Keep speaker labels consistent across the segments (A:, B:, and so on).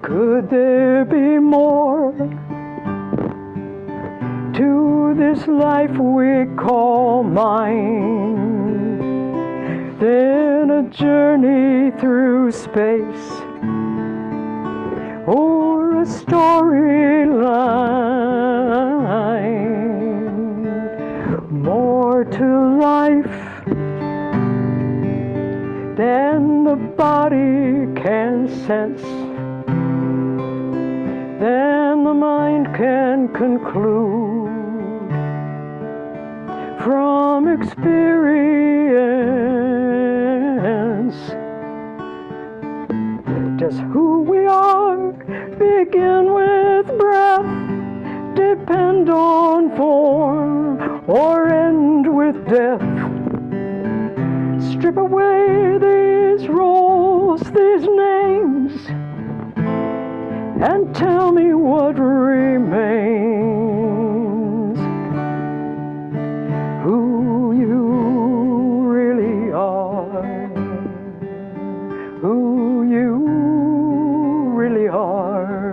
A: Could there be more to this life we call mine than a journey through space or a storyline? More to life than the body can sense, than the mind can conclude from experience. Does who we are begin with breath, depend on form, or end with death? Strip away these roles, these names, and tell me what remains. Who you really are. Who you really are.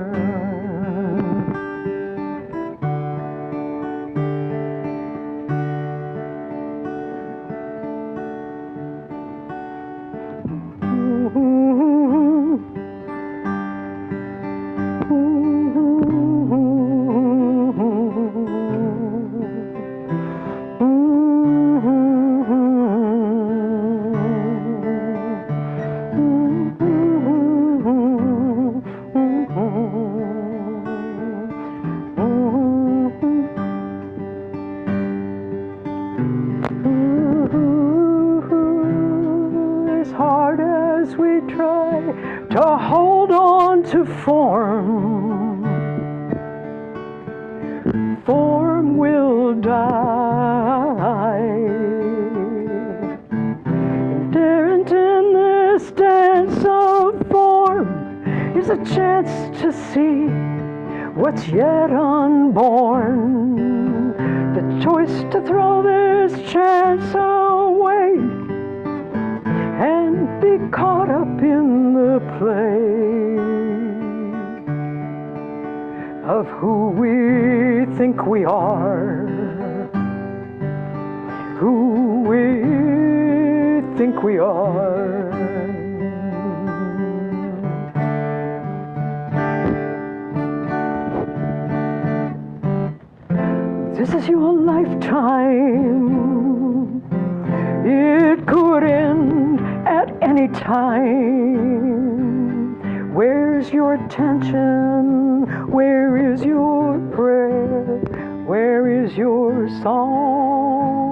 A: As hard as we try to hold on to form, form will die. Inherent in this dance of form is a chance to see what's yet unborn. The choice to throw this chance away and be caught up in the play of who we think we are, who we think we are. This is your lifetime. It could end at any time. Where's your attention? Where is your prayer? Where is your song?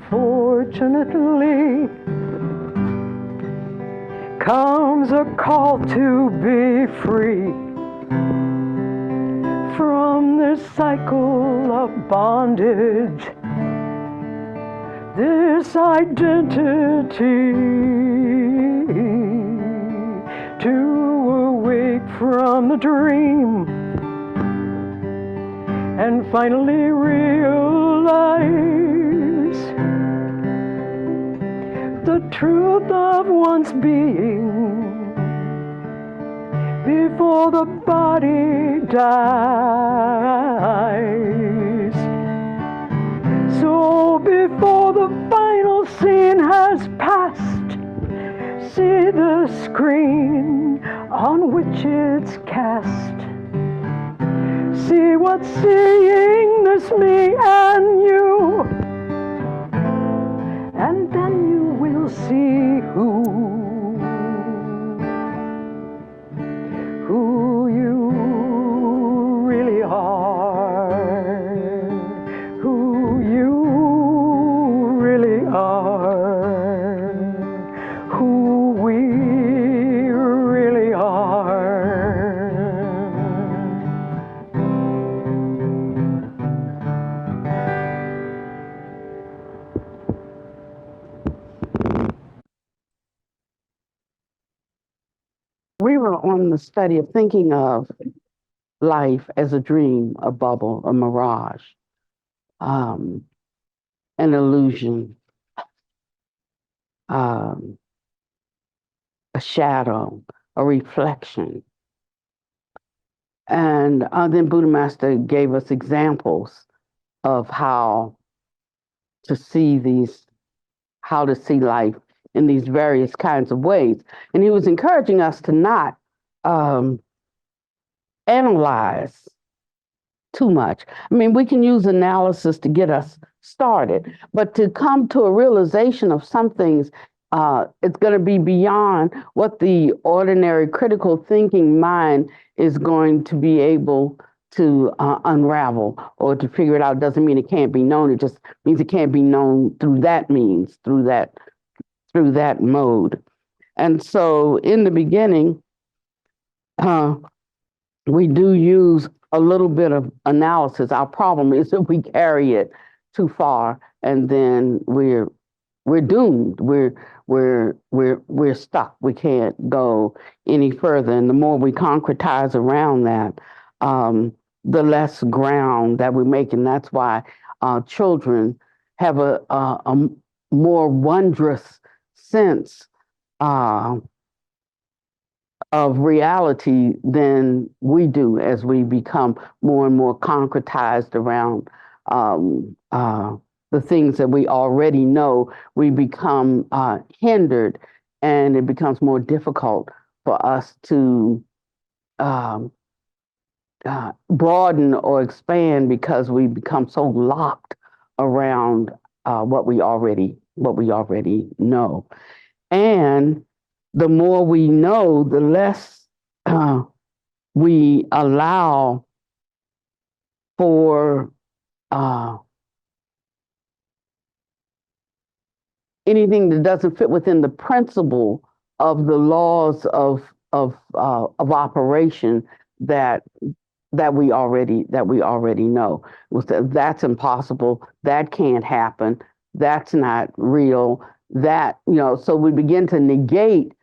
A: Fortunately, comes a call to be free from this cycle of bondage, this identity, to awake from the dream and finally realize the truth of one's being before the body dies. So before the final scene has passed, see the screen on which it's cast. See what's seeing, this me and you, and then you will see who you really are, who you really are, who we really are.
B: We were on the study of thinking of life as a dream, a bubble, a mirage, an illusion, a a shadow, a reflection. And then Buddha Master gave us examples of how to see life in these various kinds of ways. And he was encouraging us to not analyze too much. I mean, we can use analysis to get us started, but to come to a realization of some things, it's going to be beyond what the ordinary critical thinking mind is going to be able to unravel or to figure it out. Doesn't mean it can't be known. It just means it can't be known through that means, through that mode. And so in the beginning, we do use a little bit of analysis. Our problem is that we carry it too far, and then we're doomed. We're stuck. We can't go any further. And the more we concretize around that, the less ground that we make. And that's why children have a more wondrous sense of reality than we do as we become more and more concretized around the things that we already know. We become hindered, and it becomes more difficult for us to broaden or expand because we become so locked around what we already know. And the more we know, the less we allow for anything that doesn't fit within the principle of the laws of operation that we already know. That's impossible. That can't happen. That's not real. That, so we begin to negate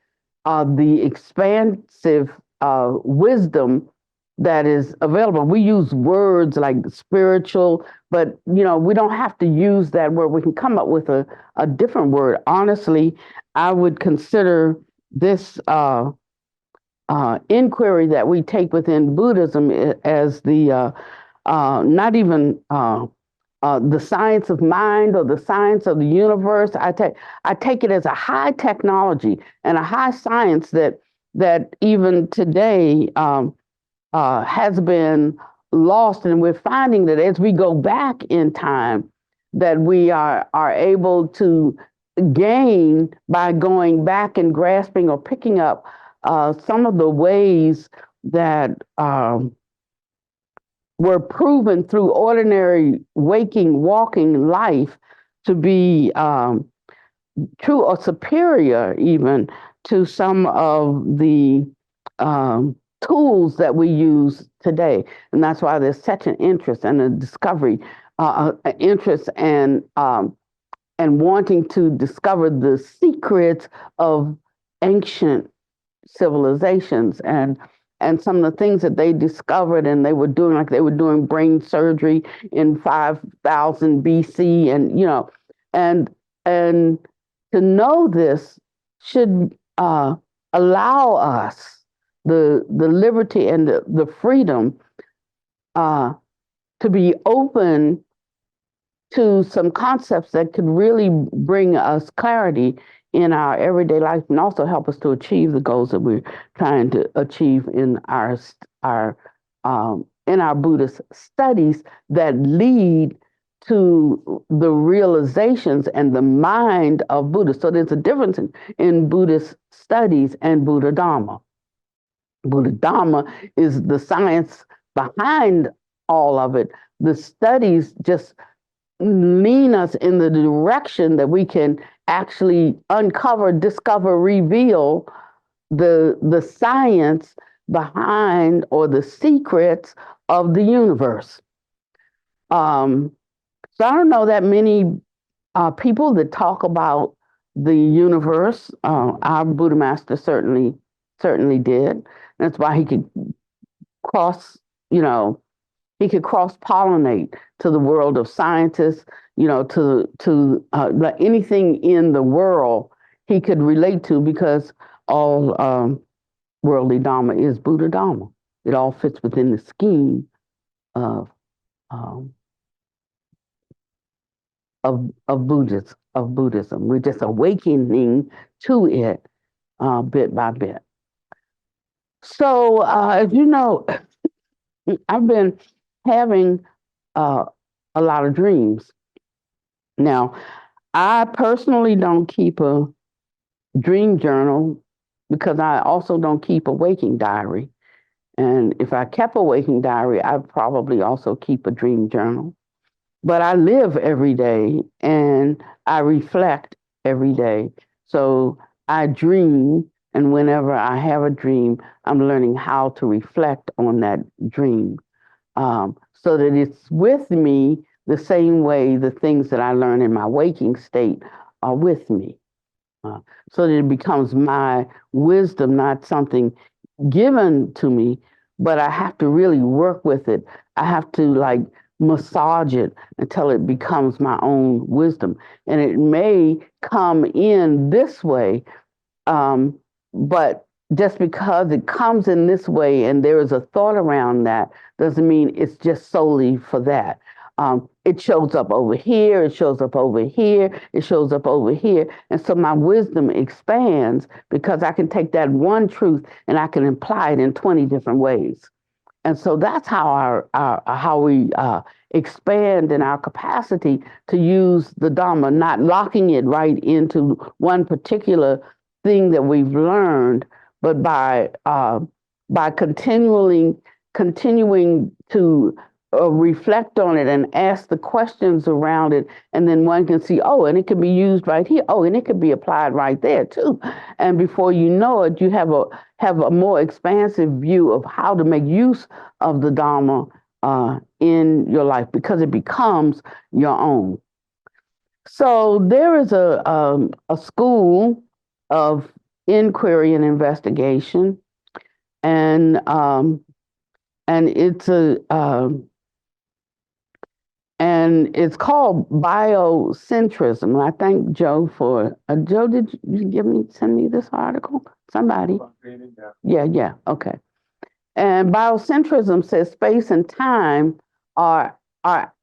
B: the expansive wisdom that is available. We use words like spiritual, but we don't have to use that word. We can come up with a different word. Honestly, I would consider this inquiry that we take within Buddhism as the not even the science of mind or the science of the universe. I take it as a high technology and a high science that even today has been lost, and we're finding that as we go back in time, that we are able to gain by going back and grasping or picking up some of the ways that were proven through ordinary waking, walking life to be true or superior even to some of the tools that we use today. And that's why there's such an interest and a discovery, interest and wanting to discover the secrets of ancient civilizations and some of the things that they discovered, and they were doing, like they were doing brain surgery in 5000 BC, and to know this should allow us the liberty and the freedom to be open to some concepts that could really bring us clarity in our everyday life, and also help us to achieve the goals that we're trying to achieve in our Buddhist studies that lead to the realizations and the mind of Buddha. So there's a difference in Buddhist studies and Buddha Dharma. Buddha Dharma is the science behind all of it. The studies just lean us in the direction that we can actually uncover, discover, reveal the science behind or the secrets of the universe. So I don't know that many people that talk about the universe. Our Buddha Master certainly did. That's why he could cross-pollinate to the world of scientists, to anything in the world he could relate to, because all worldly Dharma is Buddha Dharma. It all fits within the scheme of um, Buddhism. We're just awakening to it bit by bit. So, as you know, I've been having a lot of dreams. Now, I personally don't keep a dream journal because I also don't keep a waking diary. And if I kept a waking diary, I'd probably also keep a dream journal. But I live every day and I reflect every day. So I dream, and whenever I have a dream, I'm learning how to reflect on that dream so that it's with me the same way the things that I learn in my waking state are with me. So that it becomes my wisdom, not something given to me, but I have to really work with it. I have to like massage it until it becomes my own wisdom. And it may come in this way, but just because it comes in this way and there is a thought around that doesn't mean it's just solely for that. It shows up over here, it shows up over here, it shows up over here. And so my wisdom expands because I can take that one truth and I can apply it in 20 different ways. And so that's how how we expand in our capacity to use the Dharma, not locking it right into one particular thing that we've learned, but by continuing to reflect on it and ask the questions around it, and then one can see, oh, and it can be used right here. Oh, and it can be applied right there too. And before you know it, you have a more expansive view of how to make use of the Dharma in your life because it becomes your own. So there is a school of inquiry and investigation, and it's it's called biocentrism. I thank Joe for Joe. Did you send me this article? Somebody. Yeah. Okay. And biocentrism says space and time are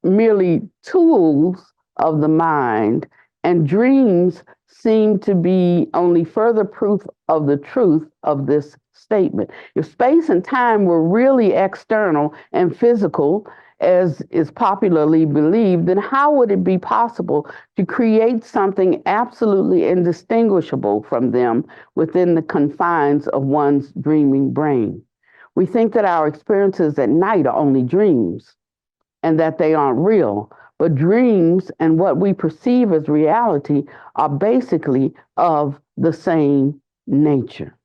B: merely tools of the mind, and dreams seem to be only further proof of the truth of this statement. If space and time were really external and physical, as is popularly believed, then how would it be possible to create something absolutely indistinguishable from them within the confines of one's dreaming brain? We think that our experiences at night are only dreams and that they aren't real. But dreams and what we perceive as reality are basically of the same nature.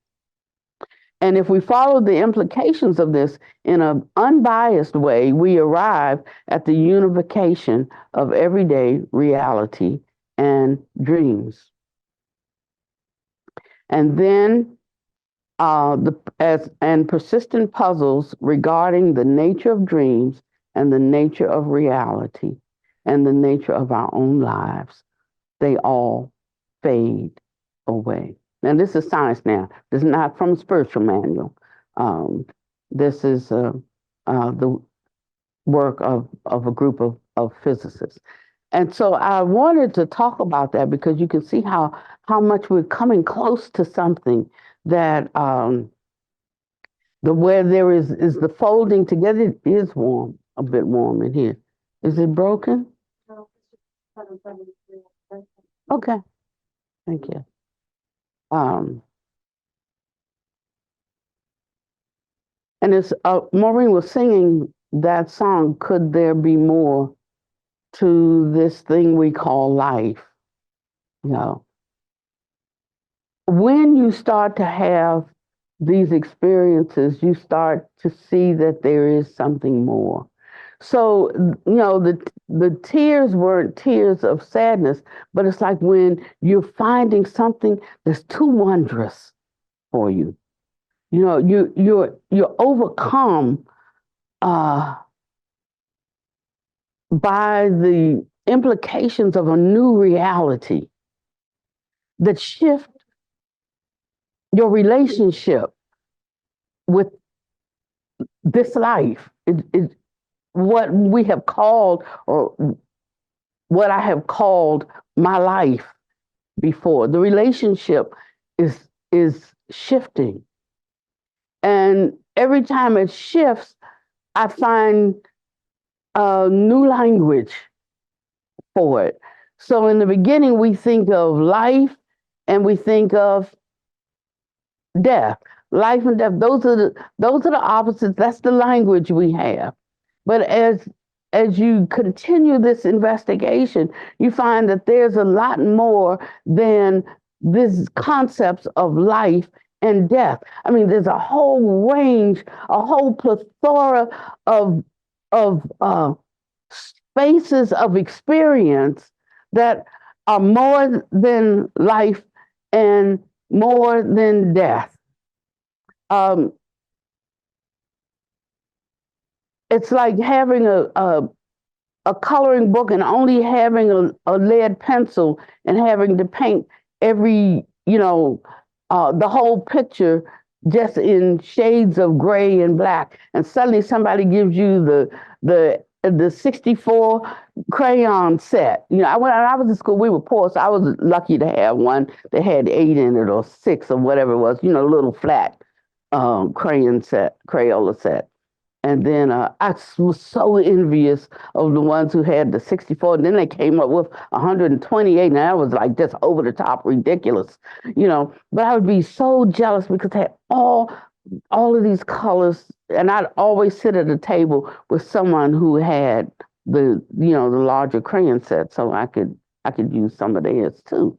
B: And if we follow the implications of this in an unbiased way, we arrive at the unification of everyday reality and dreams. And then persistent puzzles regarding the nature of dreams and the nature of reality and the nature of our own lives, they all fade away. Now, this is science now. This is not from a spiritual manual. This is the work of a group of physicists. And so I wanted to talk about that because you can see how much we're coming close to something that where there is the folding together. It is warm, a bit warm in here. Is it broken? Okay, thank you. And as Maureen was singing that song, could there be more to this thing we call life? You know, when you start to have these experiences, you start to see that there is something more. So, you know, the tears weren't tears of sadness, but it's like when you're finding something that's too wondrous for you. You know, you're overcome by the implications of a new reality that shift. your relationship with this life, what we have called, or what I have called my life before. The relationship is shifting. And every time it shifts, I find a new language for it. So in the beginning, we think of life and we think of death. Life and death, those are the opposites. That's the language we have. But as you continue this investigation, you find that there's a lot more than these concepts of life and death. I mean, there's a whole range, a whole plethora of spaces of experience that are more than life and more than death. Um, it's like having a coloring book and only having a lead pencil and having to paint every, the whole picture just in shades of gray and black. And suddenly somebody gives you the 64 crayon set. When I was in school, we were poor, so I was lucky to have one that had 8 in it or 6 or whatever it was, little flat Crayola set. And then I was so envious of the ones who had the 64. And then they came up with 128. And that was like just over the top ridiculous, But I would be so jealous because they had all of these colors. And I'd always sit at a table with someone who had the larger crayon set, so I could use some of theirs too.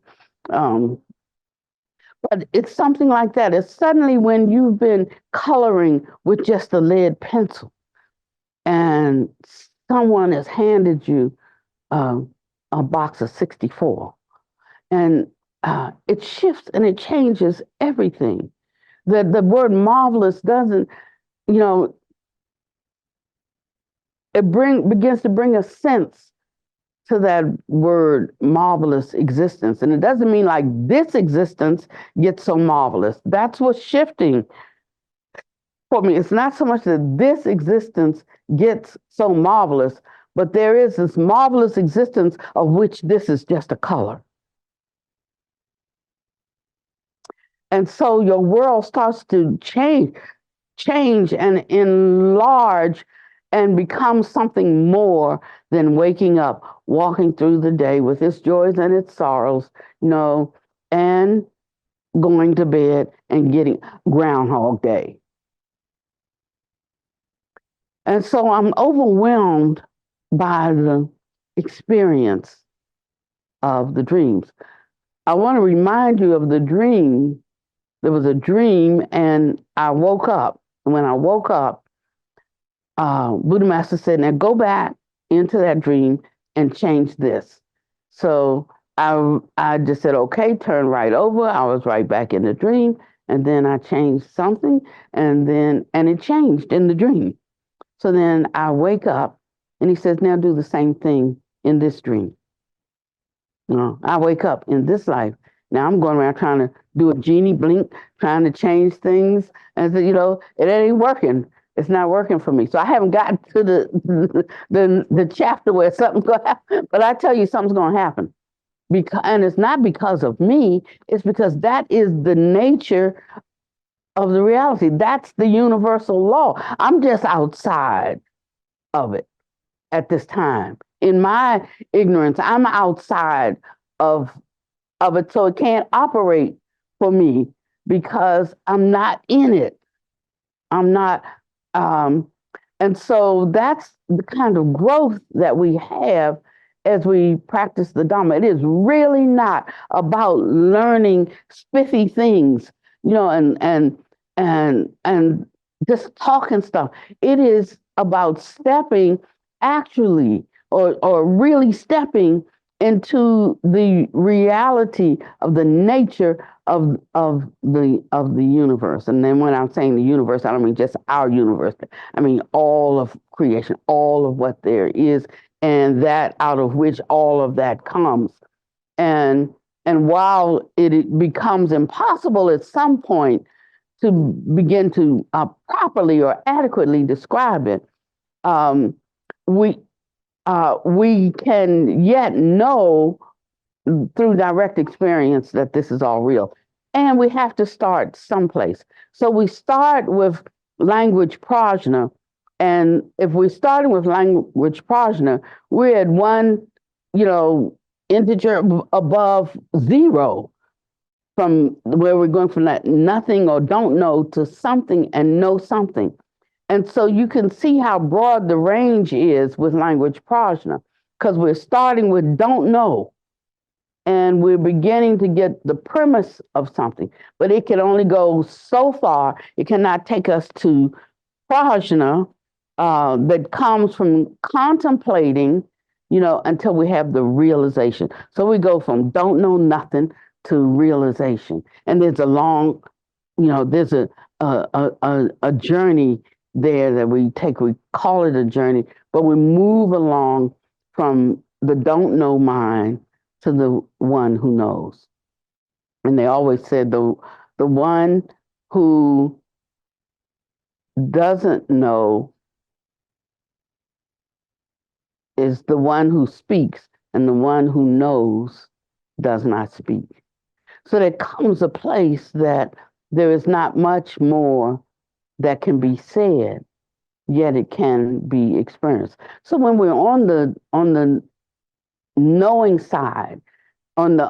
B: But it's something like that. It's suddenly when you've been coloring with just a lead pencil and someone has handed you a box of 64, and it shifts and it changes everything. The word marvelous doesn't, it begins to bring a sense to that word marvelous existence. And it doesn't mean like this existence gets so marvelous. That's what's shifting for me. It's not so much that this existence gets so marvelous, but there is this marvelous existence of which this is just a color. And so your world starts to change and enlarge and become something more than waking up, walking through the day with its joys and its sorrows, and going to bed and getting Groundhog Day. And so I'm overwhelmed by the experience of the dreams. I want to remind you of the dream. There was a dream and I woke up. When I woke up, Buddha Master said, now go back into that dream and change this. So I just said, okay, turn right over. I was right back in the dream. And then I changed something and it changed in the dream. So then I wake up and he says, now do the same thing in this dream. I wake up in this life. Now I'm going around trying to do a genie blink, trying to change things. And so, it ain't working. It's not working for me. So I haven't gotten to the chapter where something's going to happen. But I tell you, something's going to happen. And it's not because of me. It's because that is the nature of the reality. That's the universal law. I'm just outside of it at this time. In my ignorance, I'm outside of it. So it can't operate for me because I'm not in it. I'm not. And so that's the kind of growth that we have as we practice the Dhamma. It is really not about learning spiffy things, and just talking stuff. It is about stepping actually or really stepping into the reality of the nature of the universe. And then when I'm saying the universe, I don't mean just our universe. I mean all of creation, all of what there is, and that out of which all of that comes. And And while it becomes impossible at some point to begin to properly or adequately describe it, um, we can yet know through direct experience that this is all real. And we have to start someplace. So we start with language prajna. And if we're starting with language prajna, we're at one, integer above zero, from where we're going from that nothing or don't know to something and know something. And so you can see how broad the range is with language prajna, because we're starting with don't know and we're beginning to get the premise of something, but it can only go so far. It cannot take us to prajna that comes from contemplating, until we have the realization. So we go from don't know nothing to realization, and there's a long, there's a journey there that we take. We call it a journey, but we move along from the don't know mind to the one who knows. And they always said the one who doesn't know is the one who speaks, and the one who knows does not speak. So there comes a place that there is not much more that can be said, yet it can be experienced. So when we're on the knowing side, on the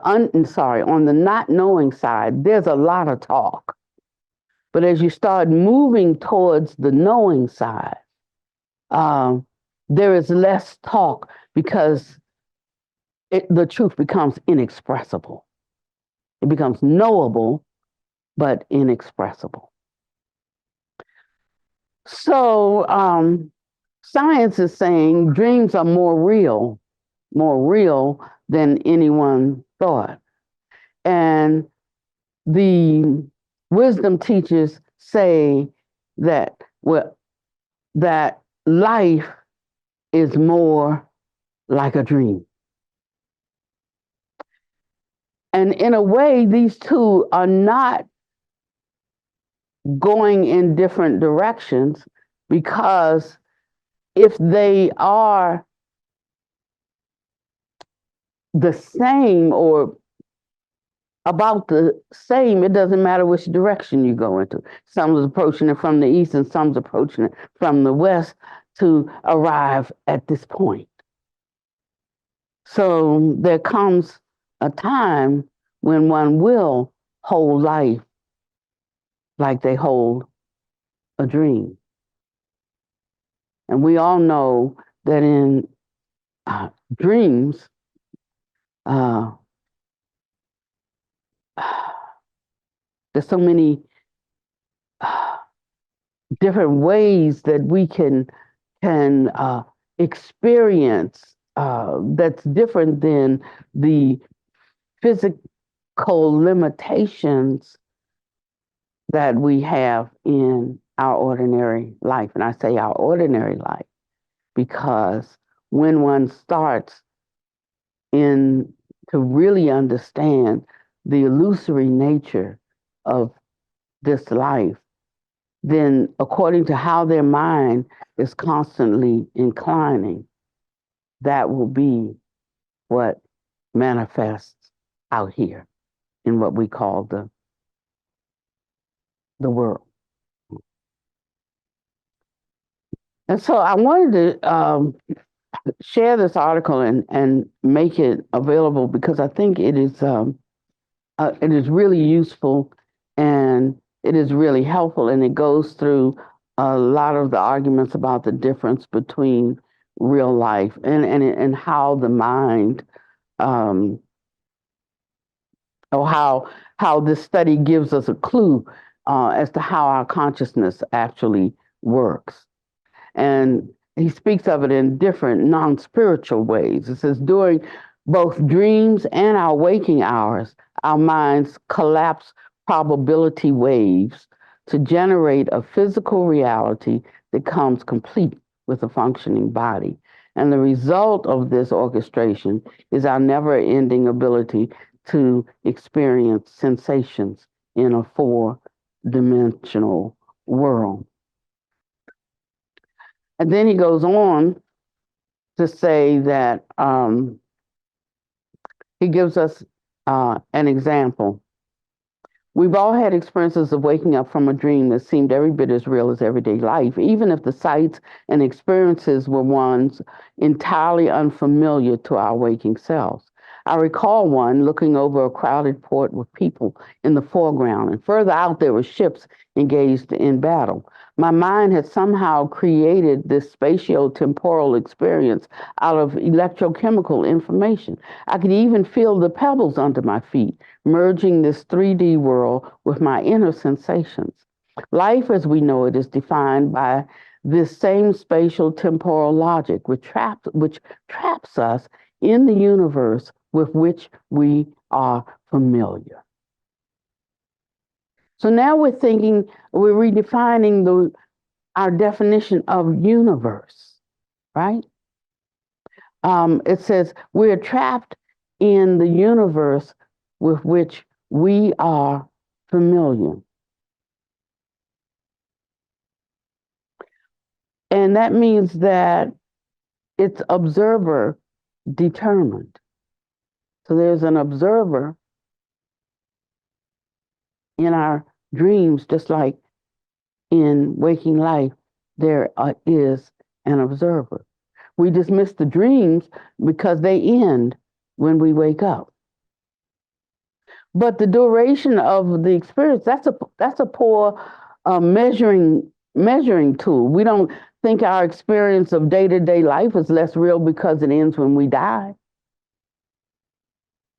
B: not knowing side, there's a lot of talk. But as you start moving towards the knowing side, there is less talk, because the truth becomes inexpressible. It becomes knowable, but inexpressible. So science is saying dreams are more real than anyone thought. And the wisdom teachers say that that life is more like a dream. And in a way, these two are not going in different directions, because if they are the same or about the same, it doesn't matter which direction you go into. Some's approaching it from the east and some's approaching it from the west to arrive at this point. So there comes a time when one will hold life like they hold a dream. And we all know that in dreams, there's so many different ways that we can experience that's different than the physical limitations that we have in our ordinary life. And I say our ordinary life because when one starts to really understand the illusory nature of this life, then according to how their mind is constantly inclining, that will be what manifests out here in what we call the world. And so I wanted to share this article and make it available because I think it is really useful and it is really helpful, and it goes through a lot of the arguments about the difference between real life and how the mind or how this study gives us a clue as to how our consciousness actually works. And he speaks of it in different non-spiritual ways. It says, during both dreams and our waking hours, our minds collapse probability waves to generate a physical reality that comes complete with a functioning body. And the result of this orchestration is our never-ending ability to experience sensations in a four-dimensional world. And then he goes on to say that he gives us an example. We've all had experiences of waking up from a dream that seemed every bit as real as everyday life, even if the sights and experiences were ones entirely unfamiliar to our waking selves. I recall one looking over a crowded port with people in the foreground, and further out there were ships engaged in battle. My mind had somehow created this spatio-temporal experience out of electrochemical information. I could even feel the pebbles under my feet, merging this 3D world with my inner sensations. Life as we know it is defined by this same spatial temporal logic, which traps us in the universe with which we are familiar. So now we're redefining our definition of universe, right? It says we're trapped in the universe with which we are familiar. And that means that it's observer determined. So there's an observer in our dreams, just like in waking life, there is an observer. We dismiss the dreams because they end when we wake up. But the duration of the experience, that's a poor measuring tool. We don't think our experience of day-to-day life is less real because it ends when we die.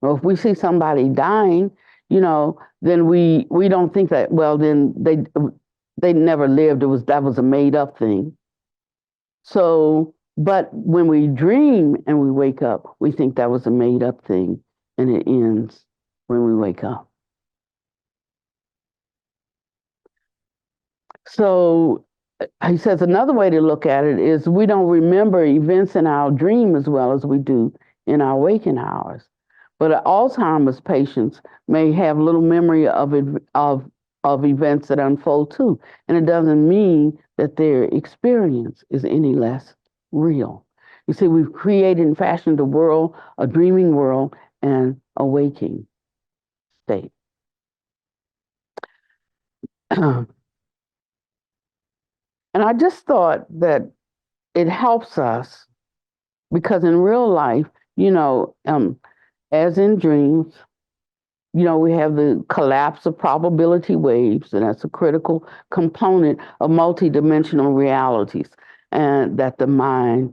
B: Or if we see somebody dying, then we don't think that, well, then they never lived. That was a made up thing. So, but when we dream and we wake up, we think that was a made up thing, and it ends when we wake up. So he says another way to look at it is we don't remember events in our dream as well as we do in our waking hours. But an Alzheimer's patient may have little memory of events that unfold too. And it doesn't mean that their experience is any less real. You see, we've created and fashioned a dreaming world and a waking state. And I just thought that it helps us because in real life, as in dreams, we have the collapse of probability waves, and that's a critical component of multidimensional realities and that the mind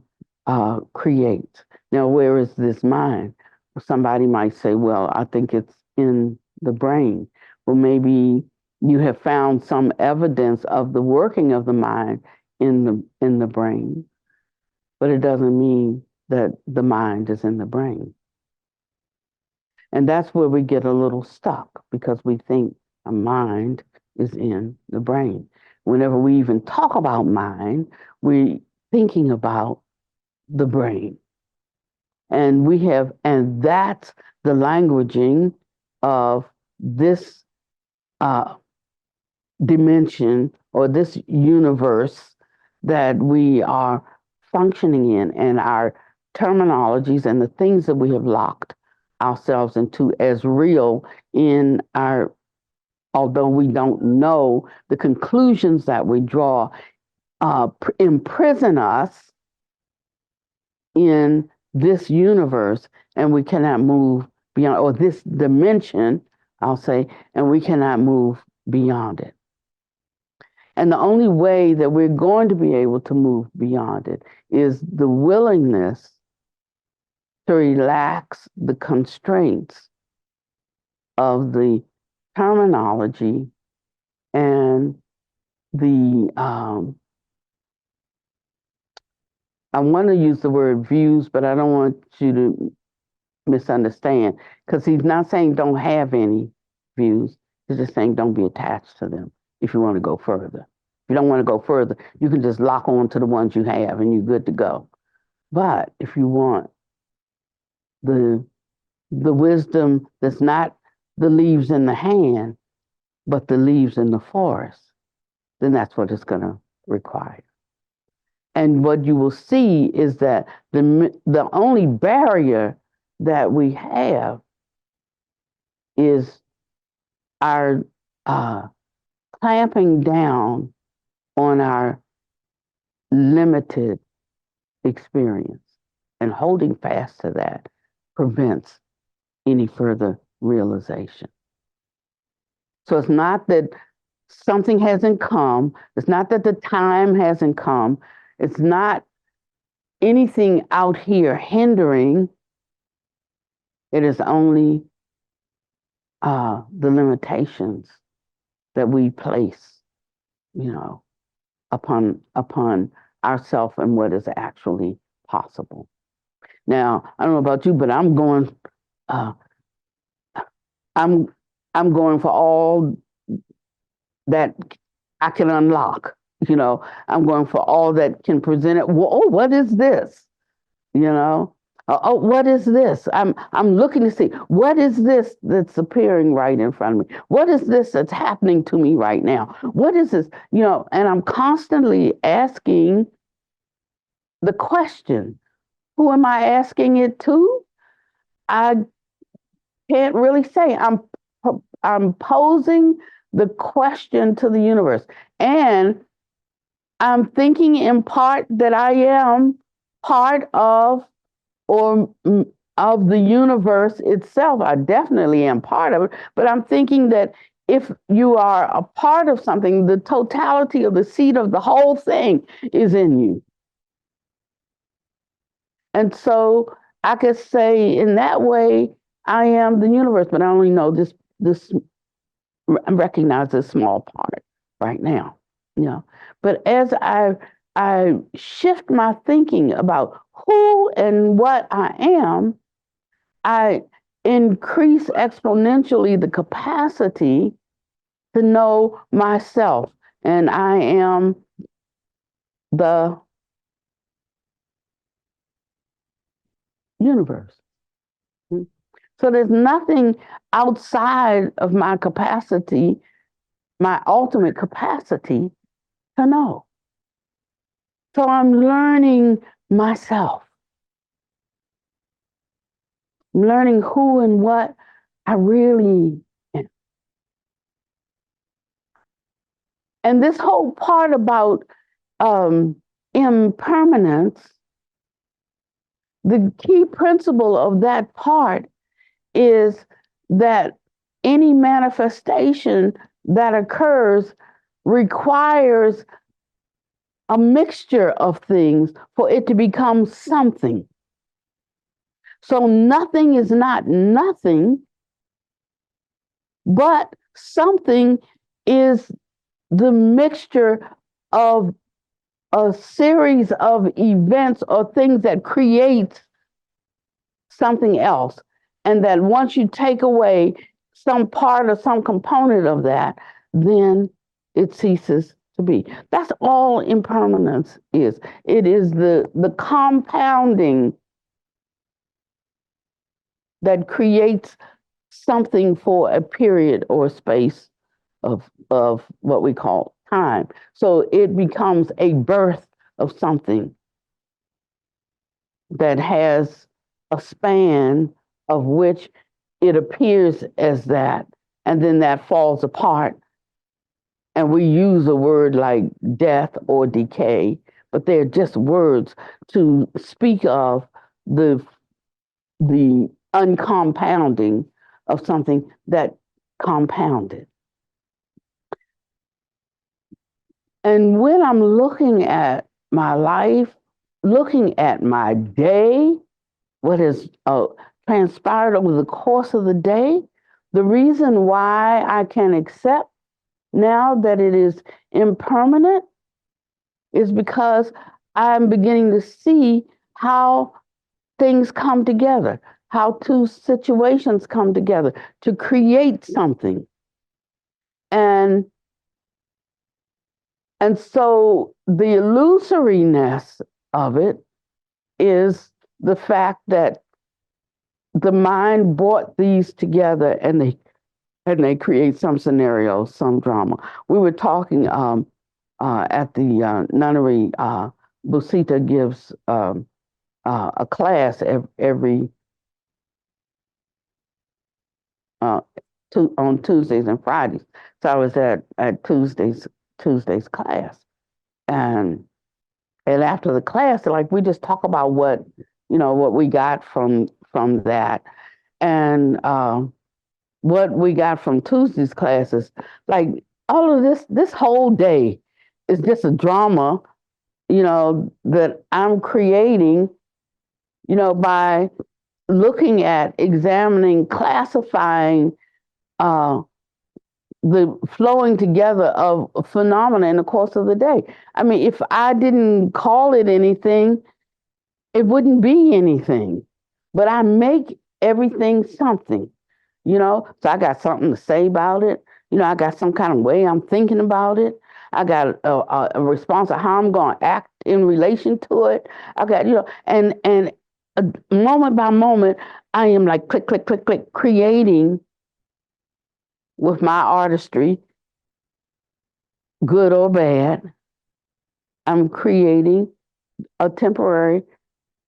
B: creates. Now, where is this mind? Somebody might say, well, I think it's in the brain. Well, maybe you have found some evidence of the working of the mind in the brain, but it doesn't mean that the mind is in the brain. And that's where we get a little stuck because we think a mind is in the brain. Whenever we even talk about mind, we're thinking about the brain. And that's the languaging of this dimension or this universe that we are functioning in, and our terminologies and the things that we have locked ourselves into as real although we don't know the conclusions that we draw, imprison us in this universe, and we cannot move beyond, or this dimension, I'll say, and we cannot move beyond it. And the only way that we're going to be able to move beyond it is the willingness to relax the constraints of the terminology and the, I want to use the word views, but I don't want you to misunderstand, because he's not saying don't have any views. He's just saying don't be attached to them if you want to go further. If you don't want to go further, you can just lock on to the ones you have and you're good to go. But if you want the the wisdom that's not the leaves in the hand, but the leaves in the forest, then that's what it's going to require. And what you will see is that the only barrier that we have is our clamping down on our limited experience, and holding fast to that prevents any further realization. So it's not that something hasn't come, it's not that the time hasn't come, it's not anything out here hindering, it is only the limitations that we place, upon ourselves and what is actually possible. Now, I don't know about you, but I'm going for all that I can unlock. I'm going for all that can present it. Oh, what is this? Oh, what is this? I'm looking to see what is this that's appearing right in front of me. What is this that's happening to me right now? What is this? And I'm constantly asking the question, who am I asking it to? I can't really say. I'm posing the question to the universe, and I'm thinking in part that I am part of the universe itself. I definitely am part of it, but I'm thinking that if you are a part of something, the totality of the seed of the whole thing is in you. And so I could say in that way, I am the universe, but I only know this I recognize this small part right now. But as I shift my thinking about who and what I am, I increase exponentially the capacity to know myself. And I am the universe. So there's nothing outside of my capacity, my ultimate capacity to know. So I'm learning myself. I'm learning who and what I really am. And this whole part about impermanence, the key principle of that part is that any manifestation that occurs requires a mixture of things for it to become something. So nothing is not nothing, but something is the mixture of a series of events or things that create something else. And that once you take away some part or some component of that, then it ceases to be. That's all impermanence is. It is the compounding that creates something for a period or space of what we call time. So it becomes a birth of something that has a span of which it appears as that, and then that falls apart. And we use a word like death or decay, but they're just words to speak of the uncompounding of something that compounded. And when I'm looking at my life, looking at my day, what has transpired over the course of the day, the reason why I can accept now that it is impermanent is because I'm beginning to see how things come together, how two situations come together to create something. And so the illusoriness of it is the fact that the mind brought these together, and they create some scenarios, some drama. We were talking at the nunnery. Busita gives a class every uh, on Tuesdays and Fridays. So I was at Tuesday's class, and after the class, like we just talk about what we got from that, and what we got from Tuesday's classes. Like all of this whole day is just a drama, that I'm creating, by looking at, examining, classifying uh, the flowing together of phenomena in the course of the day. I mean, if I didn't call it anything, it wouldn't be anything. But I make everything something, So I got something to say about it. I got some kind of way I'm thinking about it. I got a response of how I'm going to act in relation to it. I got, and moment by moment, I am like click, click, click, click, creating with my artistry, good or bad. I'm creating a temporary,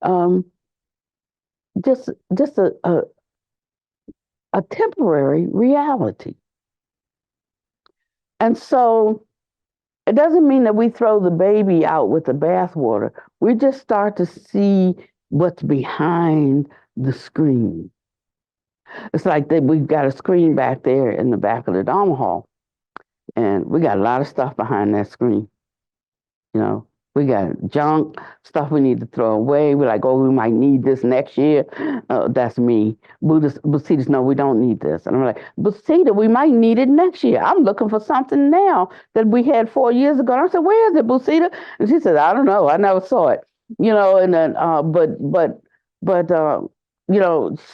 B: um, just a temporary reality. And so it doesn't mean that we throw the baby out with the bathwater. We just start to see what's behind the screen. It's like that we've got a screen back there in the back of the Dharma hall, and we got a lot of stuff behind that screen. We got junk, stuff we need to throw away. We're like, oh, we might need this next year. That's me. Buddhists, no, we don't need this. And I'm like, Buddhista, we might need it next year. I'm looking for something now that we had 4 years ago. And I said, where is it, Buddhista? And she said, I don't know. I never saw it. And then,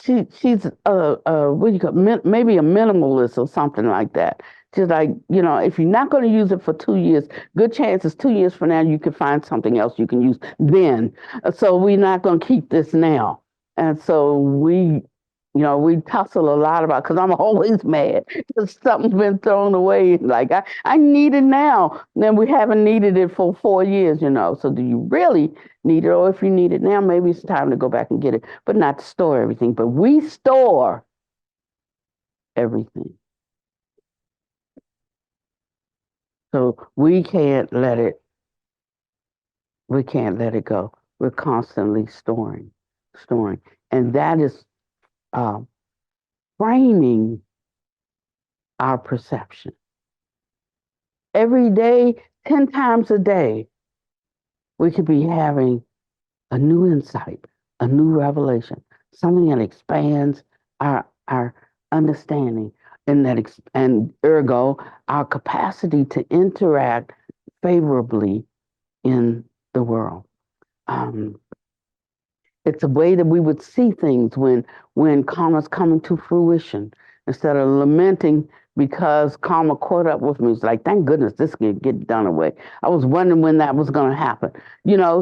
B: she's what do you call maybe a minimalist or something like that. Just like, if you're not going to use it for 2 years, good chances 2 years from now you can find something else you can use then. So we're not going to keep this now. And so we tussle a lot about, because I'm always mad because something's been thrown away. Like, I need it now. And then we haven't needed it for 4 years, So do you really need it? Or if you need it now, maybe it's time to go back and get it, but not to store everything. But we store everything. So we can't let it go. We're constantly storing. And that is framing our perception. Every day, 10 times a day, we could be having a new insight, a new revelation, something that expands our understanding, and ergo our capacity to interact favorably in the world. It's a way that we would see things when karma's coming to fruition, instead of lamenting because karma caught up with me. It's like, thank goodness this can get done away. I was wondering when that was going to happen.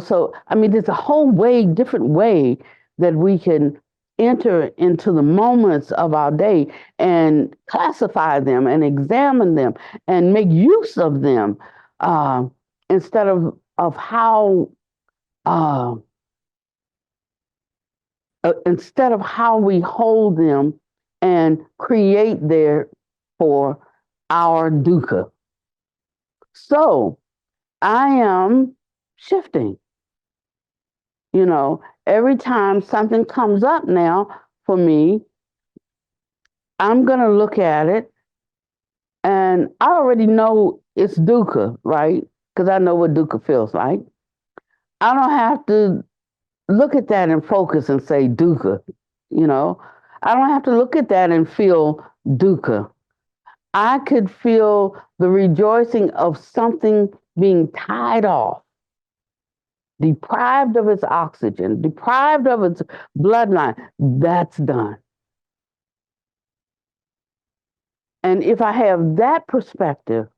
B: So I mean, there's a whole different way that we can enter into the moments of our day and classify them and examine them and make use of them, instead of how instead of how we hold them and create there for our dukkha. So I am shifting. Every time something comes up now for me, I'm going to look at it, and I already know it's dukkha, right? Because I know what dukkha feels like. I don't have to look at that and focus and say dukkha, I don't have to look at that and feel dukkha. I could feel the rejoicing of something being tied off, deprived of its oxygen, deprived of its bloodline. That's done. And if I have that perspective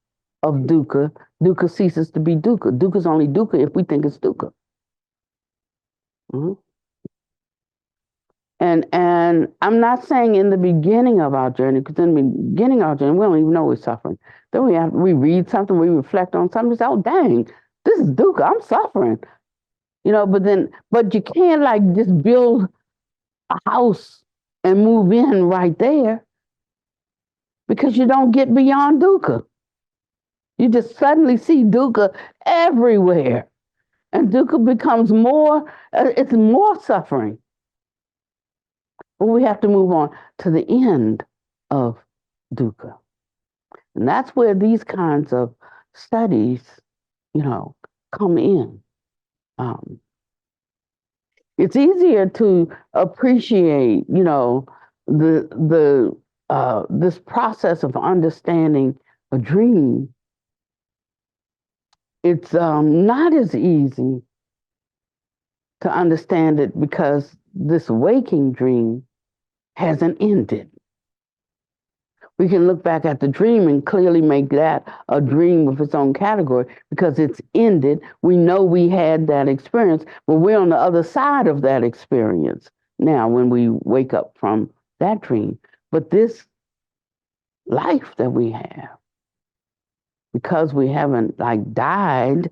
B: of dukkha, dukkha ceases to be dukkha. Dukkha is only dukkha if we think it's dukkha. Mm-hmm. And I'm not saying in the beginning of our journey, because in the beginning of our journey, we don't even know we're suffering. Then we read something, we reflect on something, we say, oh dang, this is dukkha, I'm suffering. But you can't like just build a house and move in right there, because you don't get beyond dukkha. You just suddenly see dukkha everywhere. And dukkha becomes more, it's more suffering. But we have to move on to the end of dukkha. And that's where these kinds of studies, come in. It's easier to appreciate, this process of understanding a dream. It's not as easy to understand it because this waking dream hasn't ended. We can look back at the dream and clearly make that a dream with its own category because it's ended. We know we had that experience, but we're on the other side of that experience now when we wake up from that dream. But this life that we have, because we haven't like died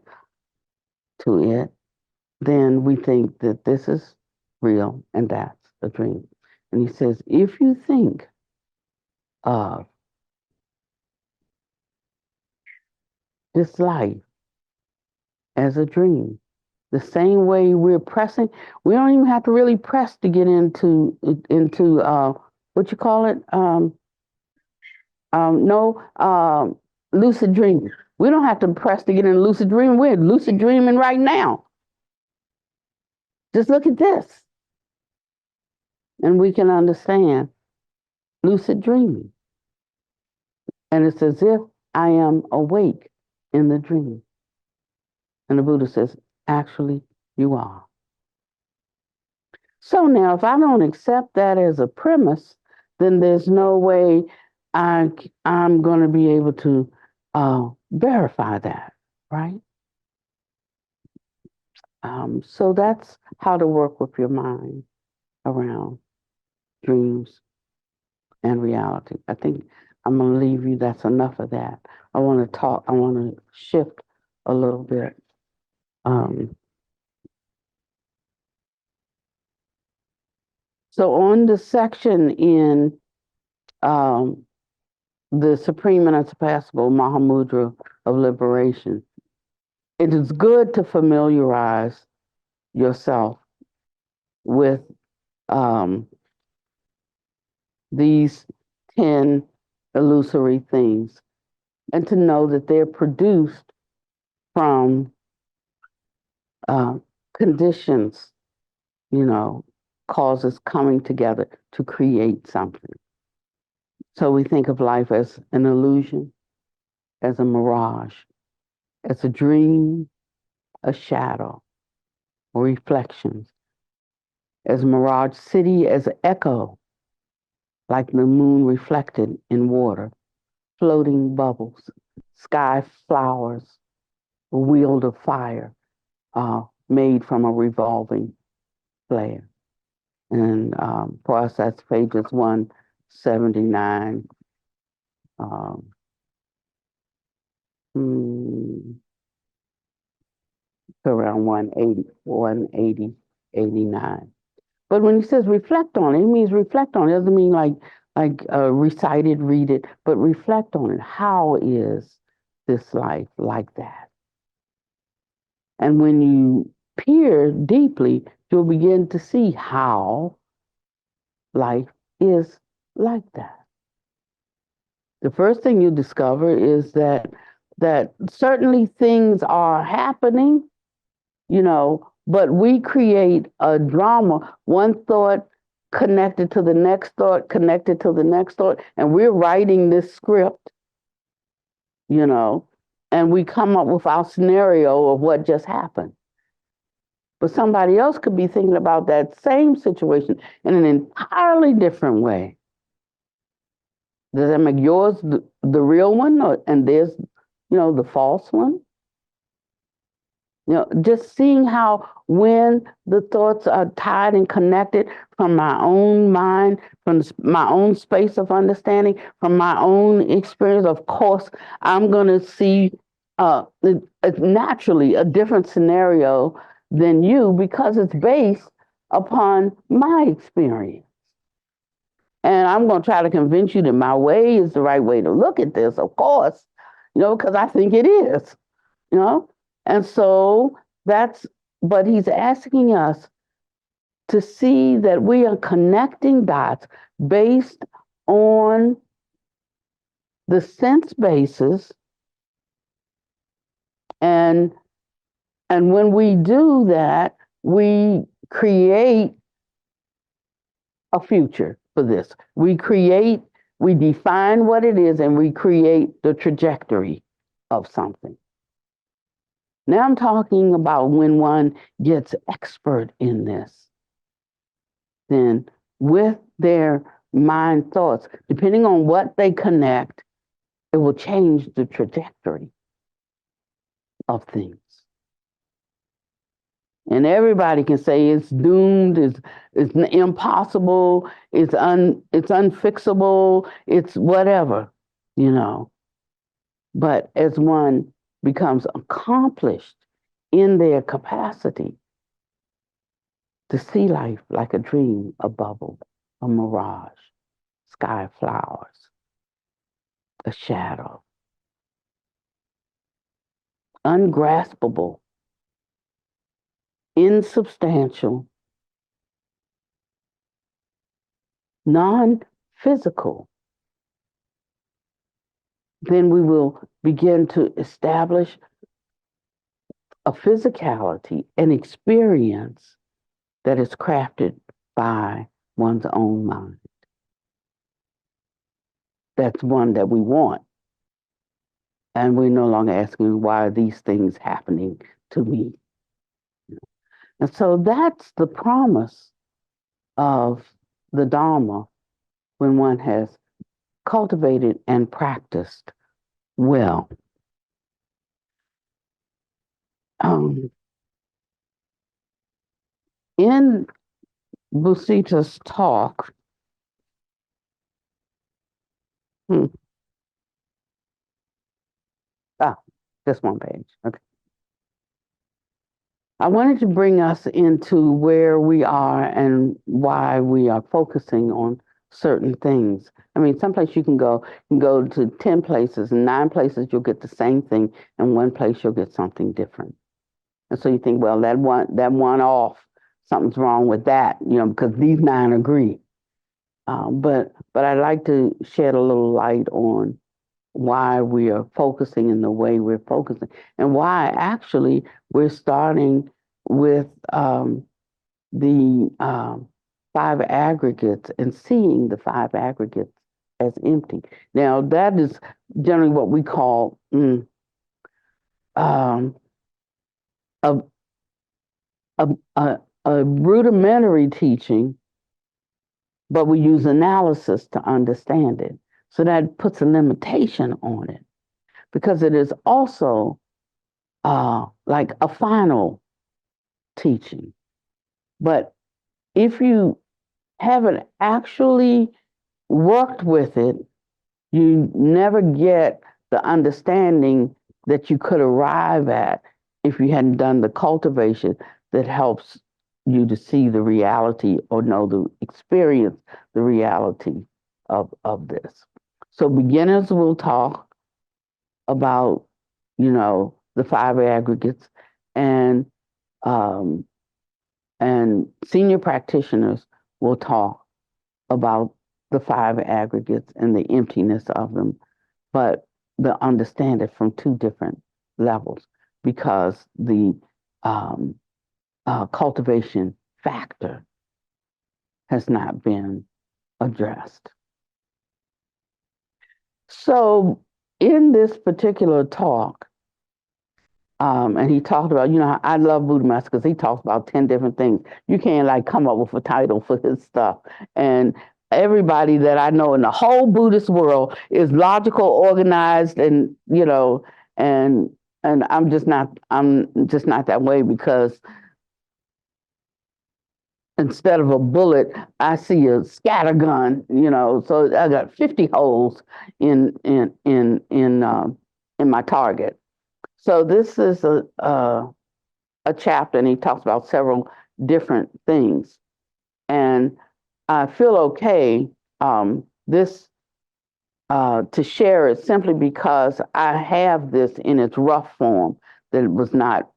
B: to it, then we think that this is real and that's a dream. And he says, if you think of this life as a dream, the same way we're pressing, we don't even have to really press to get into what you call it? Lucid dreaming. We don't have to press to get in lucid dreaming. We're lucid dreaming right now. Just look at this. And we can understand lucid dreaming. And it's as if I am awake in the dream. And the Buddha says, actually, you are. So now, if I don't accept that as a premise, then there's no way I'm going to be able to verify that, right? So that's how to work with your mind around dreams and reality. I think I'm going to leave you. That's enough of that. I want to shift a little bit. So on the section in the Supreme and Unsurpassable Mahamudra of Liberation, it is good to familiarize yourself with these 10 illusory things and to know that they're produced from conditions, causes coming together to create something. So we think of life as an illusion, as a mirage, as a dream, a shadow, or reflections, as a mirage city, as an echo, like the moon reflected in water, floating bubbles, sky flowers, a wheel of fire made from a revolving flare. And for us, that's pages 179 to around 180, 89. But when he says reflect on it, it means reflect on it. It doesn't mean like recite it, read it, but reflect on it. How is this life like that? And when you peer deeply, you'll begin to see how life is like that. The first thing you discover is that certainly things are happening, but we create a drama, one thought connected to the next thought, connected to the next thought, and we're writing this script, and we come up with our scenario of what just happened. But somebody else could be thinking about that same situation in an entirely different way. Does that make yours the real one, and there's, the false one? Just seeing how when the thoughts are tied and connected from my own mind, from my own space of understanding, from my own experience, of course, I'm going to see naturally a different scenario than you because it's based upon my experience. And I'm going to try to convince you that my way is the right way to look at this, of course, because I think it is, you know? And so but he's asking us to see that we are connecting dots based on the sense basis. And when we do that, we create a future for this. We define what it is, and we create the trajectory of something. Now I'm talking about when one gets expert in this, then with their mind thoughts, depending on what they connect, it will change the trajectory of things. And everybody can say it's doomed, it's impossible, it's unfixable, it's whatever, But as one becomes accomplished in their capacity to see life like a dream, a bubble, a mirage, sky flowers, a shadow, ungraspable, insubstantial, non-physical, then we will begin to establish a physicality, an experience that is crafted by one's own mind. That's one that we want. And we're no longer asking, why are these things happening to me? And so that's the promise of the Dharma when one has cultivated and practiced well. In Busita's talk, just one page. Okay. I wanted to bring us into where we are and why we are focusing on certain things. I mean, someplace you can go to 10 places, and 9 places you'll get the same thing, and 1 place you'll get something different. And so you think, well, that one off, something's wrong with that, because these 9 agree. But I'd like to shed a little light on why we are focusing in the way we're focusing, and why actually we're starting with the 5 aggregates and seeing the 5 aggregates as empty. Now, that is generally what we call a rudimentary teaching, but we use analysis to understand it. So that puts a limitation on it, because it is also like a final teaching. But if you haven't actually worked with it, you never get the understanding that you could arrive at if you hadn't done the cultivation that helps you to see the reality or experience the reality of this. So beginners will talk about, the 5 aggregates, and senior practitioners will talk about the 5 aggregates and the emptiness of them, but they'll understand it from 2 different levels, because the cultivation factor has not been addressed. So in this particular talk, and he talked about, I love Buddha Master because he talks about 10 different things. You can't come up with a title for his stuff. And everybody that I know in the whole Buddhist world is logical, organized, and and I'm just not that way, because instead of a bullet, I see a scatter gun, so I got 50 holes in my target. So this is a chapter, and he talks about several different things. And I feel okay this to share it, simply because I have this in its rough form that was not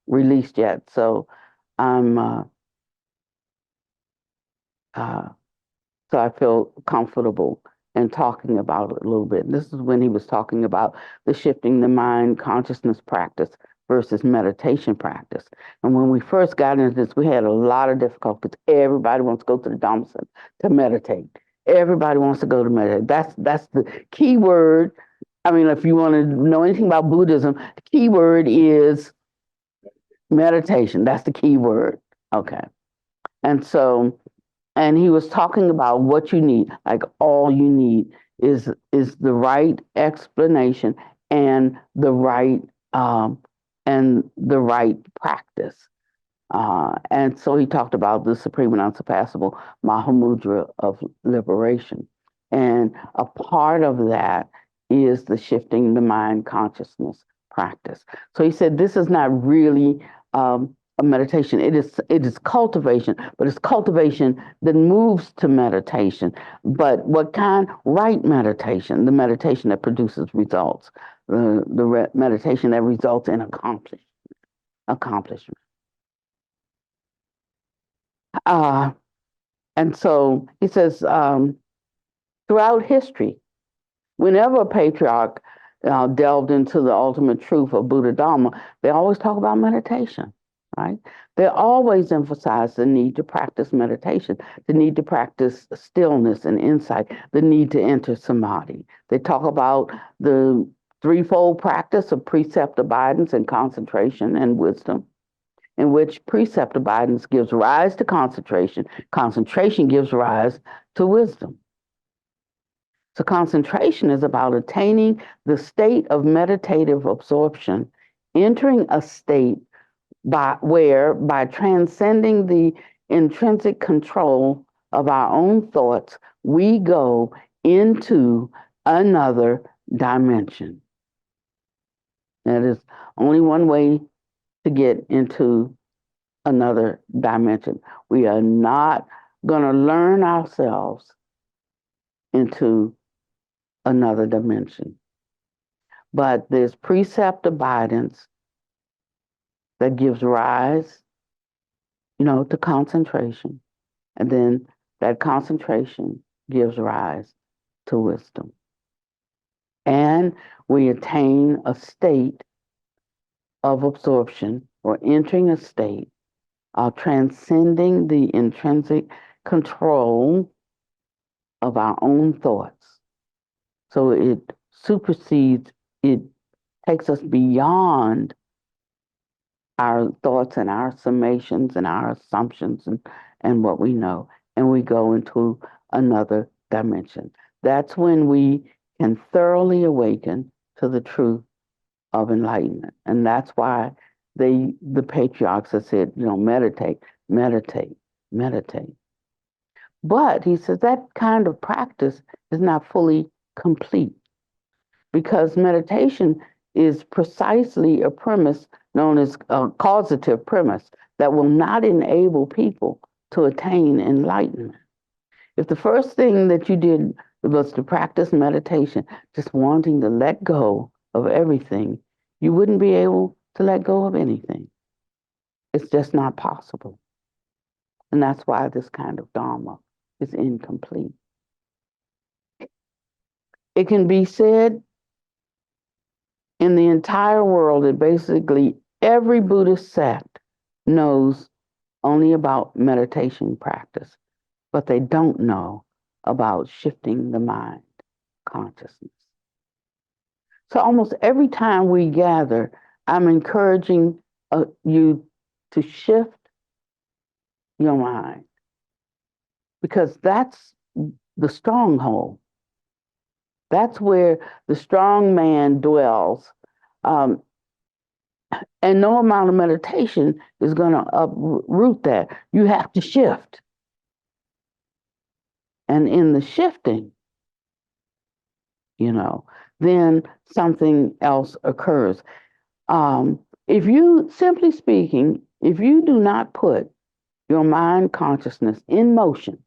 B: released yet. So I'm uh, so I feel comfortable in talking about it a little bit. This is when he was talking about the shifting the mind consciousness practice versus meditation practice. And when we first got into this, we had a lot of difficulties. Everybody wants to go to the Dharma Center to meditate. Everybody wants to go to meditate. That's the key word. I mean, if you want to know anything about Buddhism, the key word is meditation. That's the key word. Okay. And so, and he was talking about what you need. Like, all you need is the right explanation and the right practice. And so he talked about the supreme and unsurpassable Mahamudra of liberation. And a part of that is the shifting the mind consciousness practice. So he said this is not really a meditation. It is cultivation, but it's cultivation that moves to meditation. But what kind? Right meditation, the meditation that produces results, the meditation that results in accomplishment. And so he says, throughout history, whenever a patriarch delved into the ultimate truth of Buddha Dharma, they always talk about meditation, right? They always emphasize the need to practice meditation, the need to practice stillness and insight, the need to enter samadhi. They talk about the threefold practice of precept, abidance, and concentration and wisdom, in which precept abidance gives rise to concentration. Concentration gives rise to wisdom. So concentration is about attaining the state of meditative absorption, entering a state by transcending the intrinsic control of our own thoughts, we go into another dimension. That is only one way to get into another dimension. We are not going to learn ourselves into another dimension. But there's precept abidance that gives rise, to concentration. And then that concentration gives rise to wisdom. And we attain a state of absorption, or entering a state of transcending the intrinsic control of our own thoughts. So it supersedes, it takes us beyond our thoughts and our summations and our assumptions and what we know, and we go into another dimension. That's when we can thoroughly awaken to the truth of enlightenment. And that's why the patriarchs have said, meditate, meditate, meditate. But he says that kind of practice is not fully complete, because meditation is precisely a premise known as a causative premise that will not enable people to attain enlightenment. If the first thing that you did was to practice meditation, just wanting to let go of everything, you wouldn't be able to let go of anything. It's just not possible. And that's why this kind of Dharma is incomplete. It can be said in the entire world that basically every Buddhist sect knows only about meditation practice, but they don't know about shifting the mind consciousness. So almost every time we gather, I'm encouraging you to shift your mind, because that's the stronghold. That's where the strong man dwells. And no amount of meditation is going to uproot that. You have to shift. And in the shifting, then something else occurs. If you, simply speaking, if you do not put your mind consciousness in motion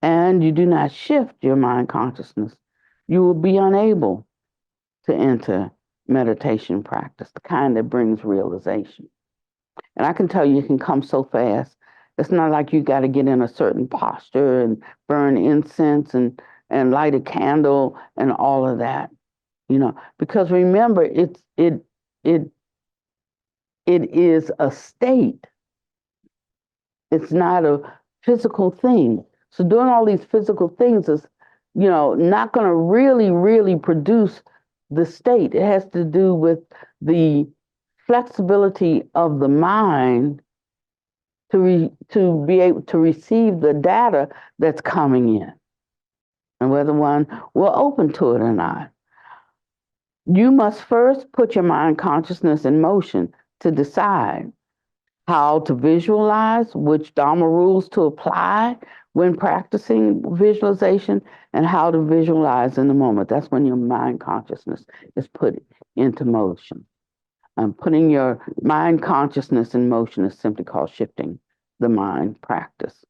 B: and you do not shift your mind consciousness, you will be unable to enter meditation practice, the kind that brings realization. And I can tell you, it can come so fast. It's not like you got to get in a certain posture and burn incense and light a candle and all of that, because remember, it is a state. It's not a physical thing. So doing all these physical things is, not going to really produce the state. It has to do with the flexibility of the mind to be able to receive the data that's coming in, and whether one will open to it or not. You must first put your mind consciousness in motion to decide how to visualize, which Dharma rules to apply when practicing visualization, and how to visualize in the moment. That's when your mind consciousness is put into motion. Putting your mind consciousness in motion is simply called shifting the mind practice.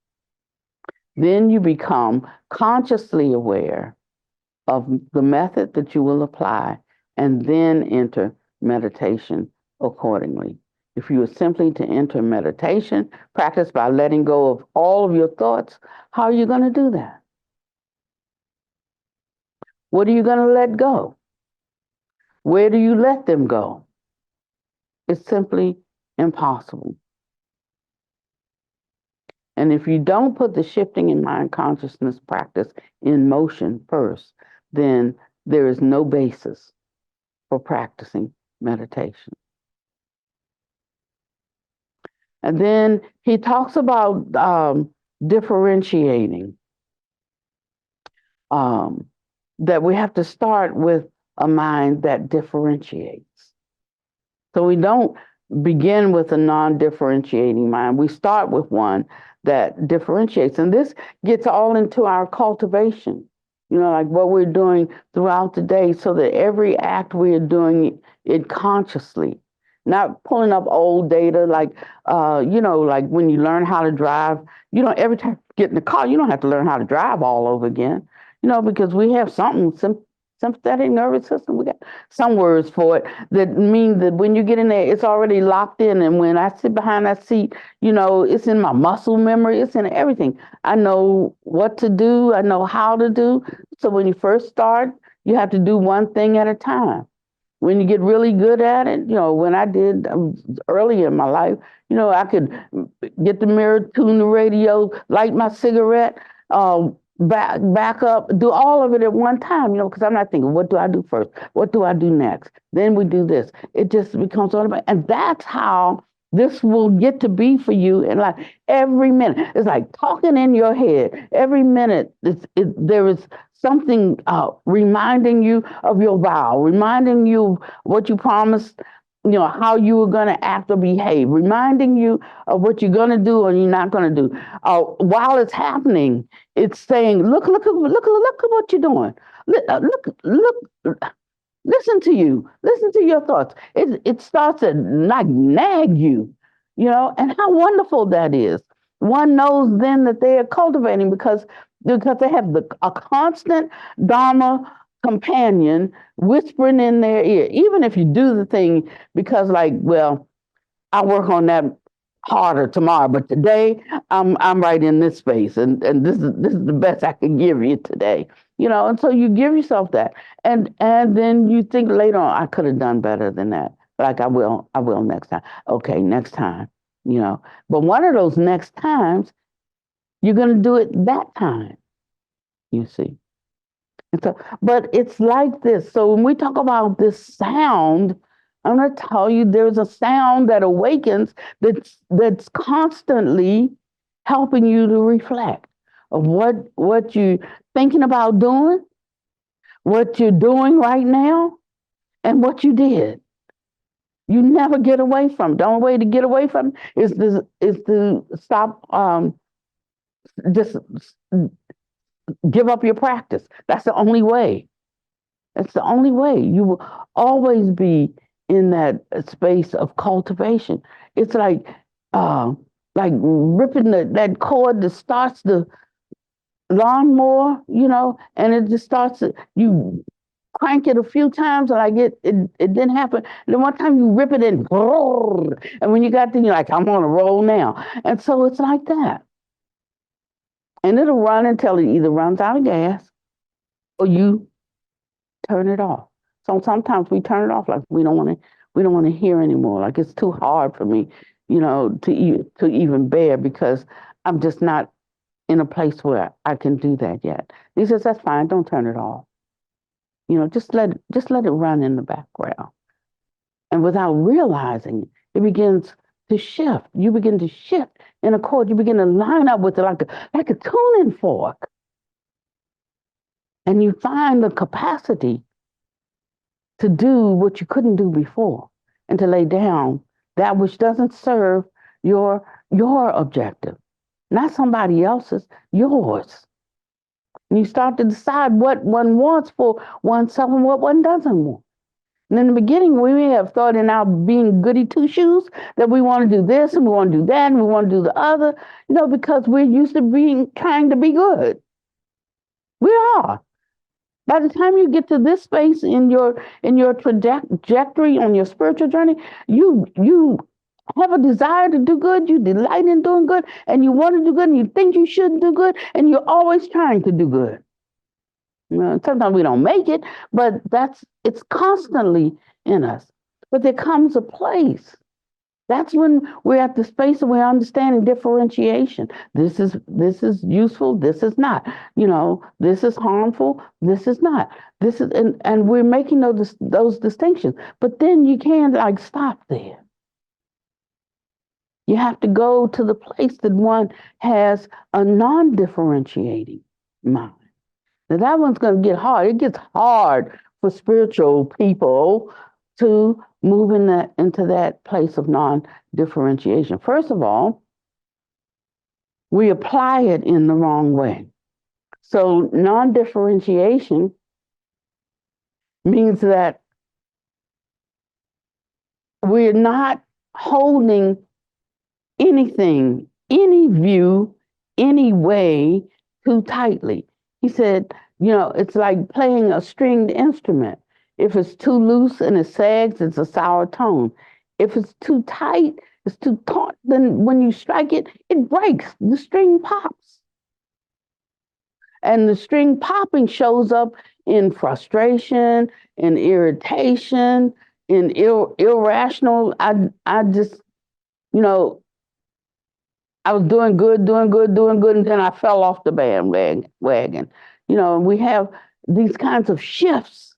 B: Then you become consciously aware of the method that you will apply, and then enter meditation accordingly. If you are simply to enter meditation practice by letting go of all of your thoughts, how are you going to do that? What are you going to let go? Where do you let them go? It's simply impossible. And if you don't put the shifting in mind consciousness practice in motion first, then there is no basis for practicing meditation. And then he talks about differentiating, that we have to start with a mind that differentiates. So we don't begin with a non-differentiating mind. We start with one that differentiates. And this gets all into our cultivation, like what we're doing throughout the day, so that every act we are doing it consciously, not pulling up old data, like when you learn how to drive, every time you get in the car, you don't have to learn how to drive all over again, because we have something, sympathetic nervous system. We got some words for it that mean that when you get in there, it's already locked in. And when I sit behind that seat, it's in my muscle memory. It's in everything. I know what to do. I know how to do. So when you first start, you have to do one thing at a time. When you get really good at it, when I did early in my life, I could get the mirror, tune the radio, light my cigarette, back up, do all of it at one time, because I'm not thinking, what do I do first? What do I do next? Then we do this. It just becomes automatic. And that's how this will get to be for you in life. Every minute, it's like talking in your head. Every minute, there is something reminding you of your vow, reminding you what you promised, how you were going to act or behave, reminding you of what you're going to do or you're not going to do. While it's happening, it's saying, look at what you're doing. Look, listen to you. Listen to your thoughts. It starts to nag you, and how wonderful that is. One knows then that they are cultivating because they have a constant Dharma companion whispering in their ear. Even if you do the thing because, I'll work on that harder tomorrow, but today I'm right in this space, and this is the best I can give you today. And so you give yourself that, and then you think later on, I could have done better than that. Like I will next time. Okay, next time. But one of those next times, you're going to do it that time. You see. And so, but it's like this. So when we talk about this sound, I'm going to tell you there's a sound that awakens that's constantly helping you to reflect of what you're thinking about doing, what you're doing right now, and what you did. You never get away from it. The only way to get away from it is to stop, just give up your practice. That's the only way. That's the only way. You will always be in that space of cultivation. It's uh, like ripping that cord that starts the lawnmower, and it just starts. You crank it a few times, and it didn't happen. And then one time you rip it and when you got there, you're like, I'm on a roll now. And so it's like that. And it'll run until it either runs out of gas or you turn it off. So sometimes we turn it off, like we don't want to hear anymore. Like it's too hard for me, to even bear, because I'm just not in a place where I can do that yet. He says, that's fine, don't turn it off. Just let it run in the background. And without realizing it begins to shift. You begin to shift in a chord. You begin to line up with it like a tuning fork. And you find the capacity to do what you couldn't do before, and to lay down that which doesn't serve your objective, not somebody else's, yours. And you start to decide what one wants for oneself and what one doesn't want. And in the beginning, we may have thought in our being goody two shoes that we want to do this and we want to do that and we want to do the other, because we're used to trying to be good. We are. By the time you get to this space in your trajectory on your spiritual journey, you have a desire to do good, you delight in doing good, and you want to do good, and you think you should do good, and you're always trying to do good. Sometimes we don't make it, but it's constantly in us. But there comes a place. That's when we're at the space of we're understanding differentiation. This is useful. This is not. This is harmful. This is not. This is, and we're making those distinctions. But then you can't stop there. You have to go to the place that one has a non-differentiating mind. Now that one's going to get hard. It gets hard for spiritual people to move into that place of non-differentiation. First of all, we apply it in the wrong way. So non-differentiation means that we're not holding anything, any view, any way too tightly. He said, it's like playing a stringed instrument. If it's too loose and it sags, it's a sour tone. If it's too tight, it's too taut, then when you strike it, it breaks. The string pops. And the string popping shows up in frustration, in irritation, in irrational. I just, I was doing good, and then I fell off the bandwagon. We have these kinds of shifts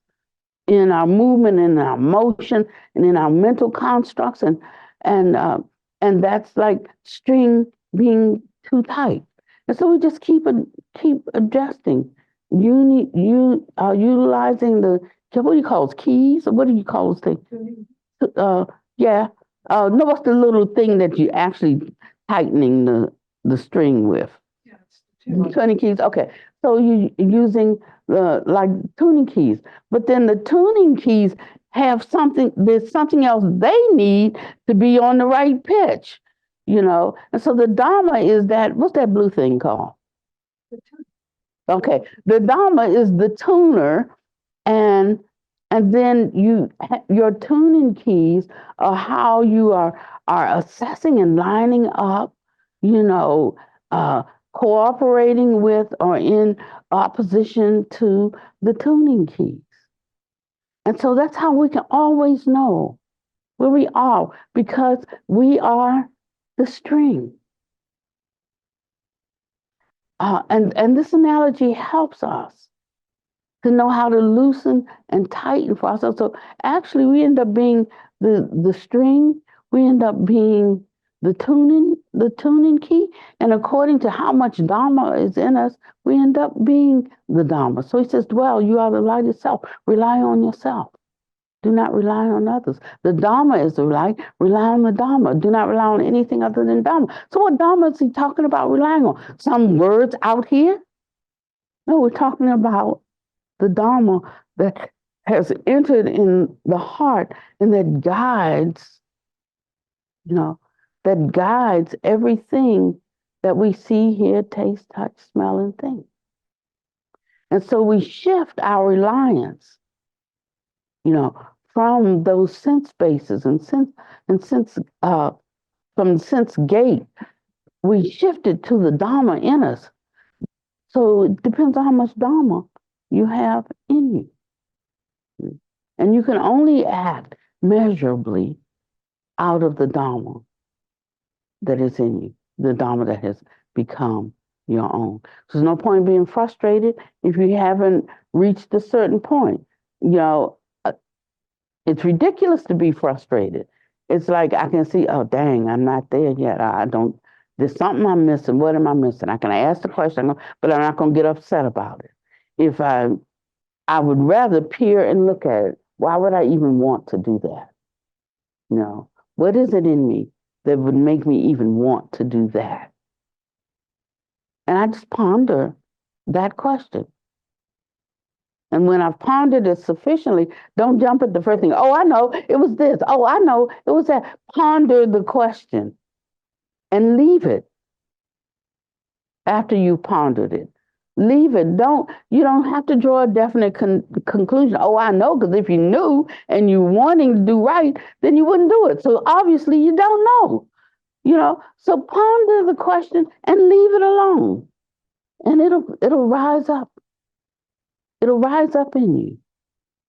B: in our movement, in our motion, and in our mental constructs, and that's like string being too tight. And so we just keep adjusting. You are utilizing what do you call those keys? What do you call those things? Yeah. No, what's the little thing that you actually tightening the string with? Yeah, tuning keys. Okay. So you're using like tuning keys, but then the tuning keys have there's something else they need to be on the right pitch, And so the Dharma is what's that blue thing called? Okay. The Dharma is the tuner, and then your tuning keys are how you are assessing and lining up, cooperating with or in opposition to the tuning keys. And so that's how we can always know where we are, because we are the string. And this analogy helps us to know how to loosen and tighten for ourselves. So actually we end up being the string, we end up being the tuning key, and according to how much Dharma is in us, we end up being the Dharma. So he says, dwell, you are the light itself. Rely on yourself. Do not rely on others. The Dhamma is rely on the Dhamma. Do not rely on anything other than Dhamma. So what Dhamma is he talking about relying on? Some words out here? No, we're talking about the Dhamma that has entered in the heart and that guides, that guides everything that we see, hear, taste, touch, smell, and think. And so we shift our reliance, from those sense bases and from sense gate, we shifted to the Dhamma in us. So it depends on how much Dhamma you have in you. And you can only act measurably out of the Dhamma that is in you, the Dhamma that has become your own. So there's no point being frustrated if you haven't reached a certain point. It's ridiculous to be frustrated. It's like I can see, oh, dang, I'm not there yet. There's something I'm missing. What am I missing? I can ask the question, but I'm not going to get upset about it. If I would rather peer and look at it. Why would I even want to do that? What is it in me that would make me even want to do that? And I just ponder that question. And when I've pondered it sufficiently, don't jump at the first thing. Oh, I know, it was this. Oh, I know, it was that. Ponder the question and leave it after you've pondered it. Leave it. You don't have to draw a definite conclusion. Oh, I know, because if you knew and you're wanting to do right, then you wouldn't do it. So obviously you don't know, So ponder the question and leave it alone. And it'll rise up. It'll rise up in you.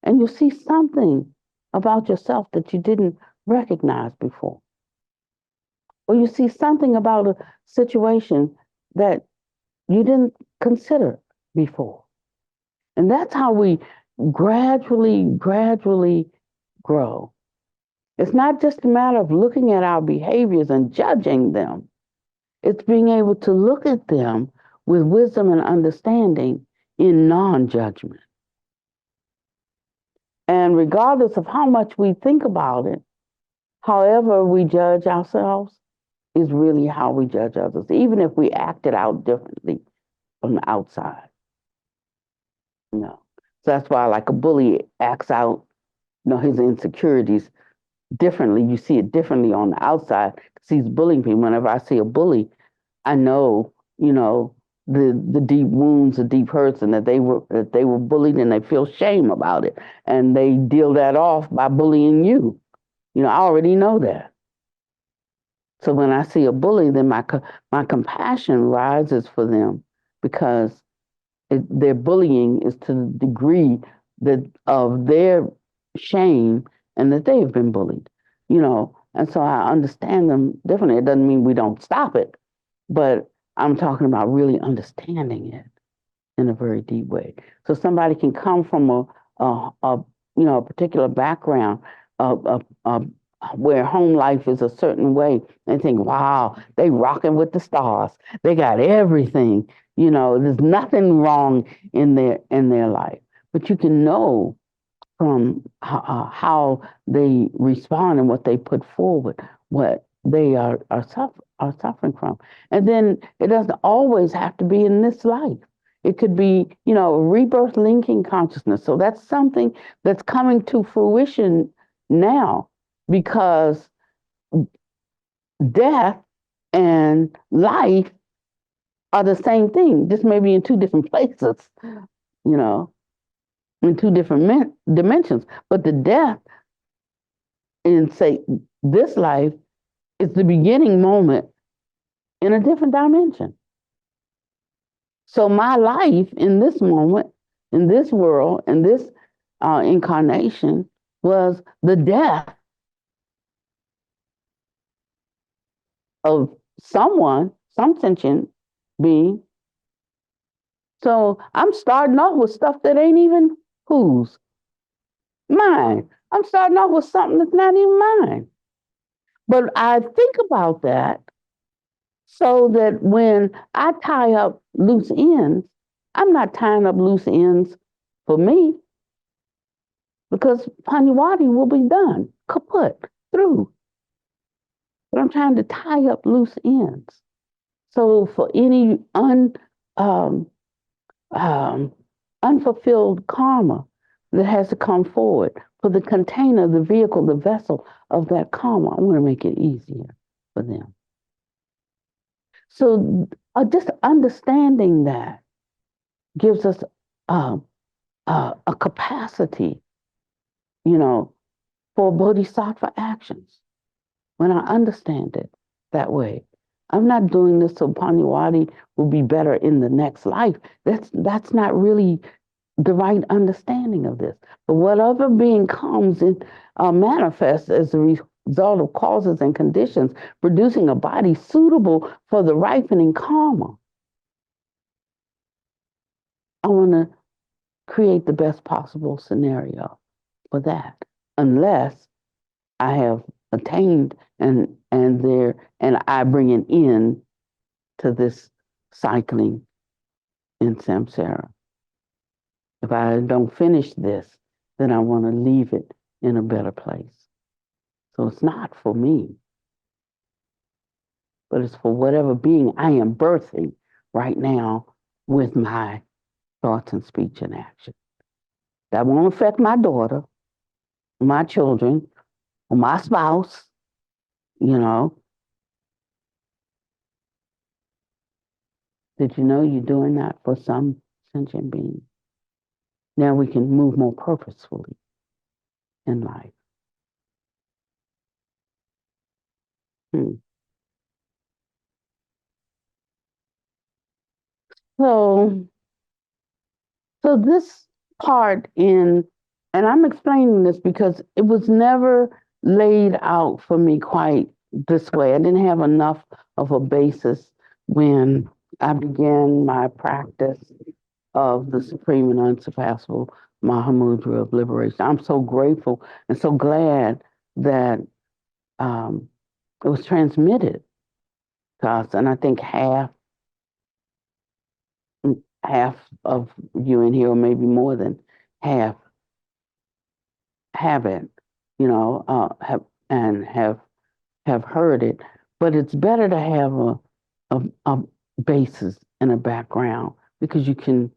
B: And you'll see something about yourself that you didn't recognize before. Or you see something about a situation that you didn't consider before. And that's how we gradually grow. It's not just a matter of looking at our behaviors and judging them. It's being able to look at them with wisdom and understanding in non-judgment. And regardless of how much we think about it, however we judge ourselves is really how we judge others, even if we act it out differently from the outside. So that's why, like, a bully acts out, his insecurities differently. You see it differently on the outside because he's bullying people. Whenever I see a bully, I know, the deep wounds, the deep hurts, and that they were bullied, and they feel shame about it, and they deal that off by bullying you. I already know that. So when I see a bully, then my compassion rises for them, because their bullying is to the degree of their shame and that they've been bullied, and so I understand them differently. It doesn't mean we don't stop it, but I'm talking about really understanding it in a very deep way. So somebody can come from a particular background where home life is a certain way and think, wow, they rocking with the stars. They got everything. There's nothing wrong in their life. But you can know from how they respond and what they put forward, what they are suffering from. And then it doesn't always have to be in this life. It could be, rebirth linking consciousness. So that's something that's coming to fruition now, because death and life are the same thing, just maybe in two different places, in two different dimensions. But the death in, say, this life is the beginning moment in a different dimension. So my life in this moment, in this world, in this incarnation, was the death of someone, some sentient being. So I'm starting off with stuff that ain't even whose? Mine. I'm starting off with something that's not even mine. But I think about that so that when I tie up loose ends, I'm not tying up loose ends for me, because Pannavati will be done, kaput, through. But I'm trying to tie up loose ends. So for any um, unfulfilled karma that has to come forward, for the container, the vehicle, the vessel of that karma, I want to make it easier for them. So just understanding that gives us a capacity, for bodhisattva actions. When I understand it that way, I'm not doing this so Pannavati will be better in the next life. That's not really the right understanding of this. But whatever being comes in manifests as a result of causes and conditions, producing a body suitable for the ripening karma. I want to create the best possible scenario for that, unless I have attained and I bring an end to this cycling in samsara. If I don't finish this, then I want to leave it in a better place. So it's not for me, but it's for whatever being I am birthing right now with my thoughts and speech and action. That won't affect my daughter, my children, or my spouse, Did you know you're doing that for some sentient being? Now we can move more purposefully in life. So, so this part and I'm explaining this because it was never laid out for me quite this way. I didn't have enough of a basis when I began my practice of the supreme and unsurpassable Mahamudra of liberation. I'm so grateful and so glad that it was transmitted to us, and I think half of you in here, or maybe more than half, have it, have heard it. But it's better to have a basis and a background because you can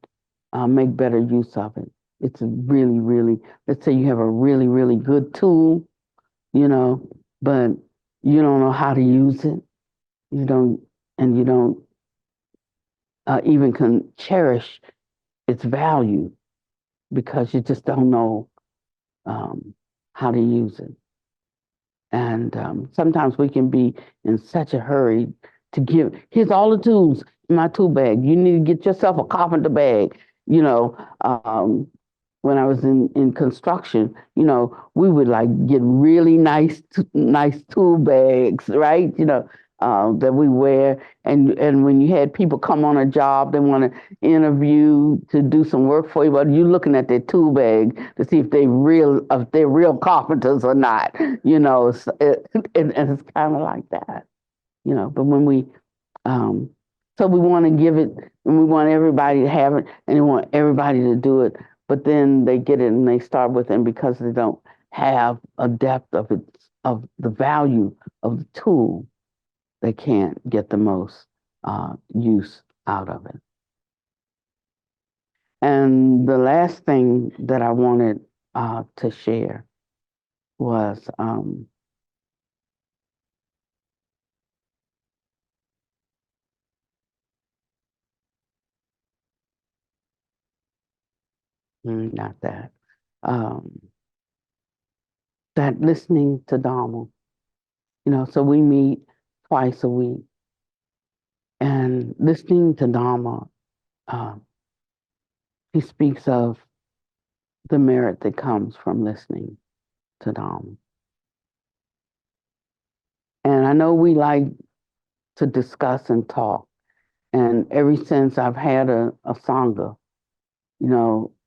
B: make better use of it. It's really, really. Let's say you have a really, really good tool, but you don't know how to use it. You don't even can cherish its value because you just don't know how to use it. And sometimes we can be in such a hurry to here's all the tools in my tool bag. You need to get yourself a carpenter bag. When I was in construction, we would like get really nice tool bags, right? That we wear. And when you had people come on a job, they want to interview to do some work for you, but you're looking at their tool bag to see if they're real carpenters or not. And it's kind of like that. But when so we want to give it, and we want everybody to have it, and we want everybody to do it. But then they get it and they start with it, and because they don't have a depth of the value of the tool, they can't get the most use out of it. And the last thing that I wanted to share was not that. That listening to Dharma. So we meet twice a week. And listening to Dharma, he speaks of the merit that comes from listening to Dharma. And I know we like to discuss and talk. And ever since I've had a Sangha,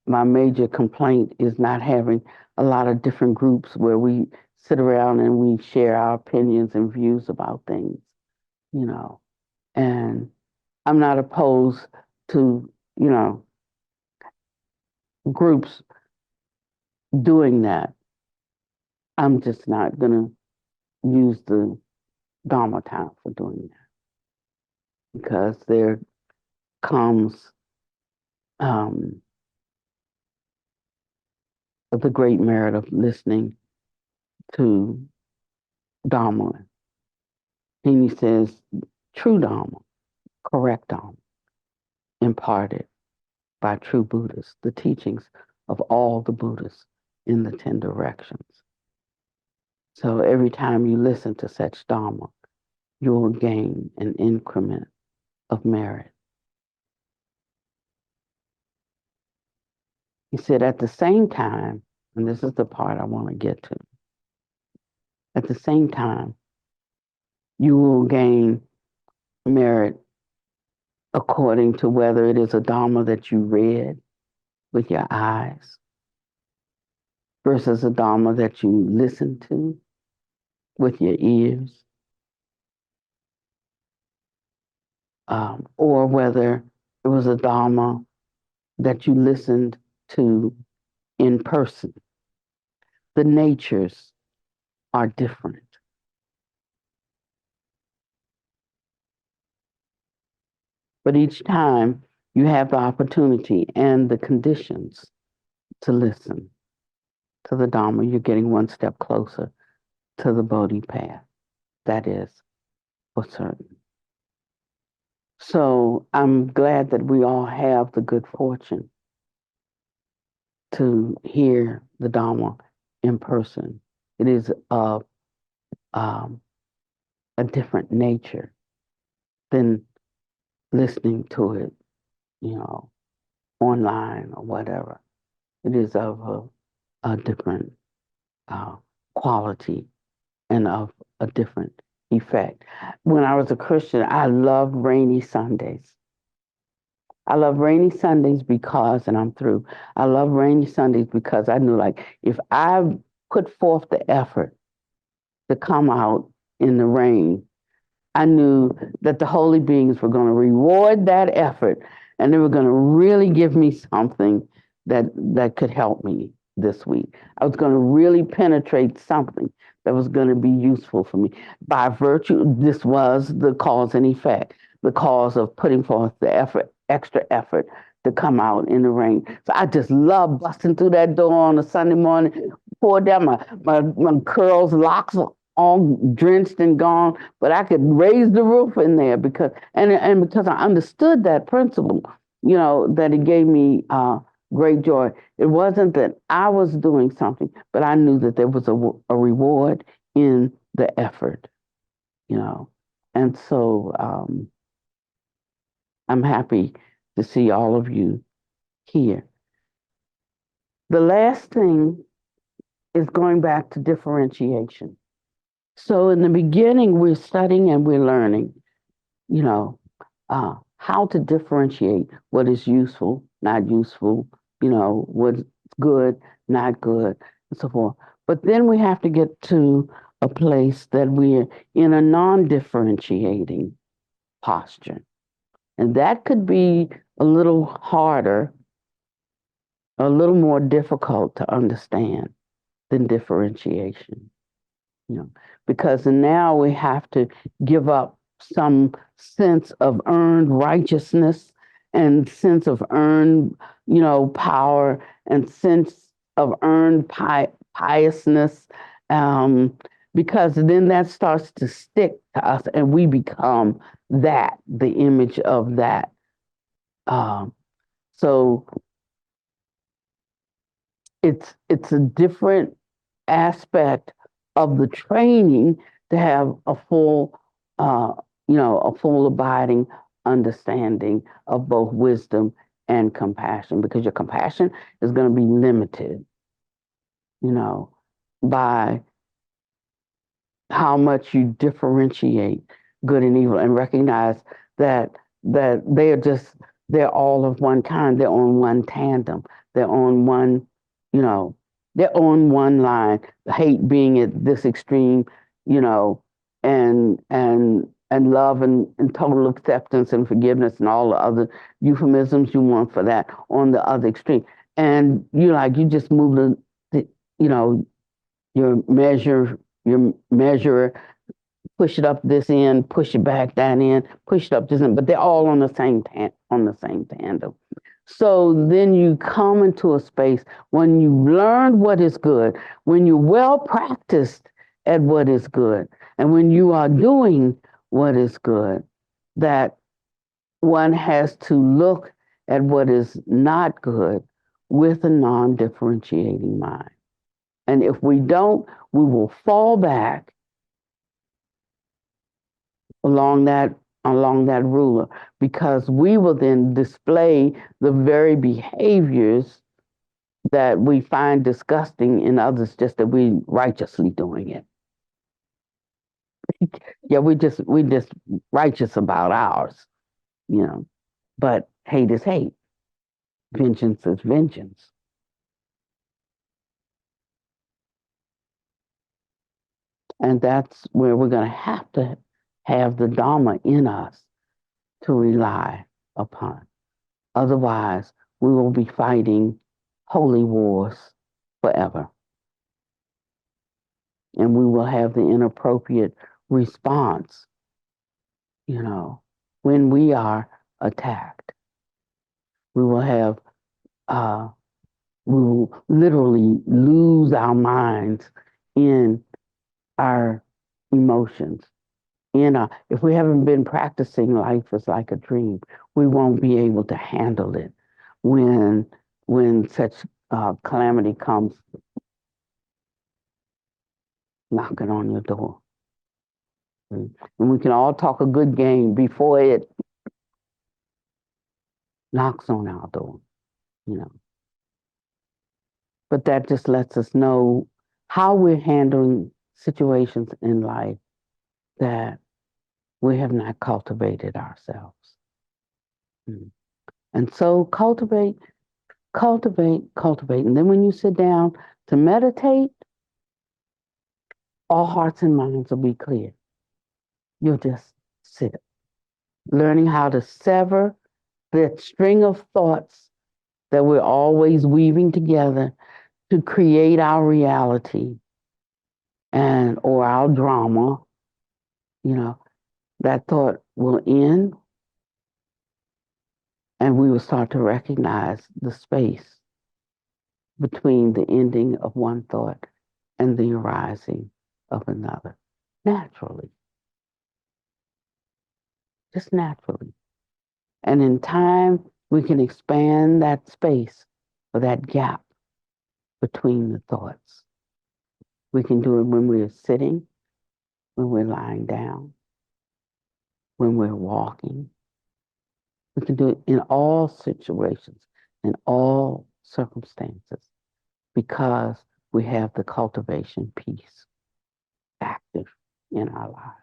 B: my major complaint is not having a lot of different groups where we sit around and we share our opinions and views about things, And I'm not opposed to, groups doing that, I'm just not going to use the Dharma time for doing that, because there comes the great merit of listening to Dharma. And he says, true Dharma, correct Dharma, imparted by true Buddhists, the teachings of all the Buddhists in the 10 directions. So every time you listen to such Dharma, you will gain an increment of merit. He said, at the same time, and this is the part I want to get to, at the same time, you will gain merit according to whether it is a Dharma that you read with your eyes versus a Dharma that you listen to with your ears, or whether it was a Dharma that you listened to in person. The natures are different. But each time you have the opportunity and the conditions to listen to the Dharma, you're getting one step closer to the Bodhi path. That is for certain. So I'm glad that we all have the good fortune to hear the Dharma in person. It is of a different nature than listening to it, online or whatever. It is of a different quality and of a different effect. When I was a Christian, I loved rainy Sundays. I love rainy Sundays because, and I'm through, I love rainy Sundays because I knew, like, if I put forth the effort to come out in the rain, I knew that the holy beings were going to reward that effort, and they were going to really give me something that could help me this week. I was going to really penetrate something that was going to be useful for me. By virtue, this was the cause and effect, the cause of putting forth the effort, extra effort to come out in the rain. So I just love busting through that door on a Sunday morning, pour down my curls, locks all drenched and gone, but I could raise the roof in there because because I understood that principle, that it gave me great joy. It wasn't that I was doing something, but I knew that there was a reward in the effort, and so I'm happy to see all of you here. The last thing is going back to differentiation. So in the beginning, we're studying and we're learning, how to differentiate what is useful, not useful, what's good, not good, and so forth. But then we have to get to a place that we're in a non-differentiating posture. And that could be a little harder, a little more difficult to understand than differentiation. Because now we have to give up some sense of earned righteousness and sense of earned, power and sense of earned piousness, because then that starts to stick to us and we become the image of that. So it's a different aspect of the training to have a full abiding understanding of both wisdom and compassion, because your compassion is going to be limited, by how much you differentiate good and evil and recognize that they're all of one kind. They're on one tandem. They're on one, they're on one line. Hate being at this extreme, and love and total acceptance and forgiveness and all the other euphemisms you want for that on the other extreme. And you just move your measure, push it up this end, push it back that end, push it up this end, but they're all on the same tandem. So then you come into a space when you learn what is good, when you're well practiced at what is good, and when you are doing what is good, that one has to look at what is not good with a non-differentiating mind. And if we don't, we will fall back along that ruler, because we will then display the very behaviors that we find disgusting in others, just that we righteously doing it. Yeah, we just righteous about ours, but hate is hate, vengeance is vengeance. And that's where we're going to have the Dharma in us to rely upon. Otherwise, we will be fighting holy wars forever. And we will have the inappropriate response, when we are attacked. We will literally lose our minds in our emotions. If we haven't been practicing life is like a dream, we won't be able to handle it when such calamity comes knocking on your door. And we can all talk a good game before it knocks on our door, But that just lets us know how we're handling situations in life that we have not cultivated ourselves. And so cultivate. And then when you sit down to meditate, all hearts and minds will be clear. You'll just sit, learning how to sever that string of thoughts that we're always weaving together to create our reality or our drama. That thought will end, and we will start to recognize the space between the ending of one thought and the arising of another, naturally. Just naturally. And in time, we can expand that space or that gap between the thoughts. We can do it when we're sitting, when we're lying down, when we're walking. We can do it in all situations, in all circumstances, because we have the cultivation piece active in our lives.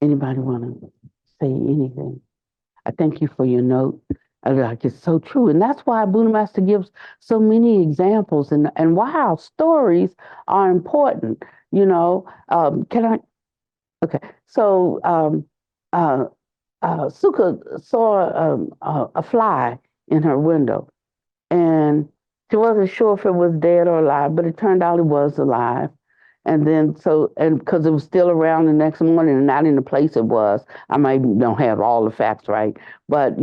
B: Anybody want to say anything? I thank you for your note. It's so true. And that's why Buddha Master gives so many examples and why our stories are important. Can I? Okay. So Sukha saw a fly in her window, and she wasn't sure if it was dead or alive, but it turned out it was alive. And then because it was still around the next morning and not in the place it was, I might don't have all the facts right, but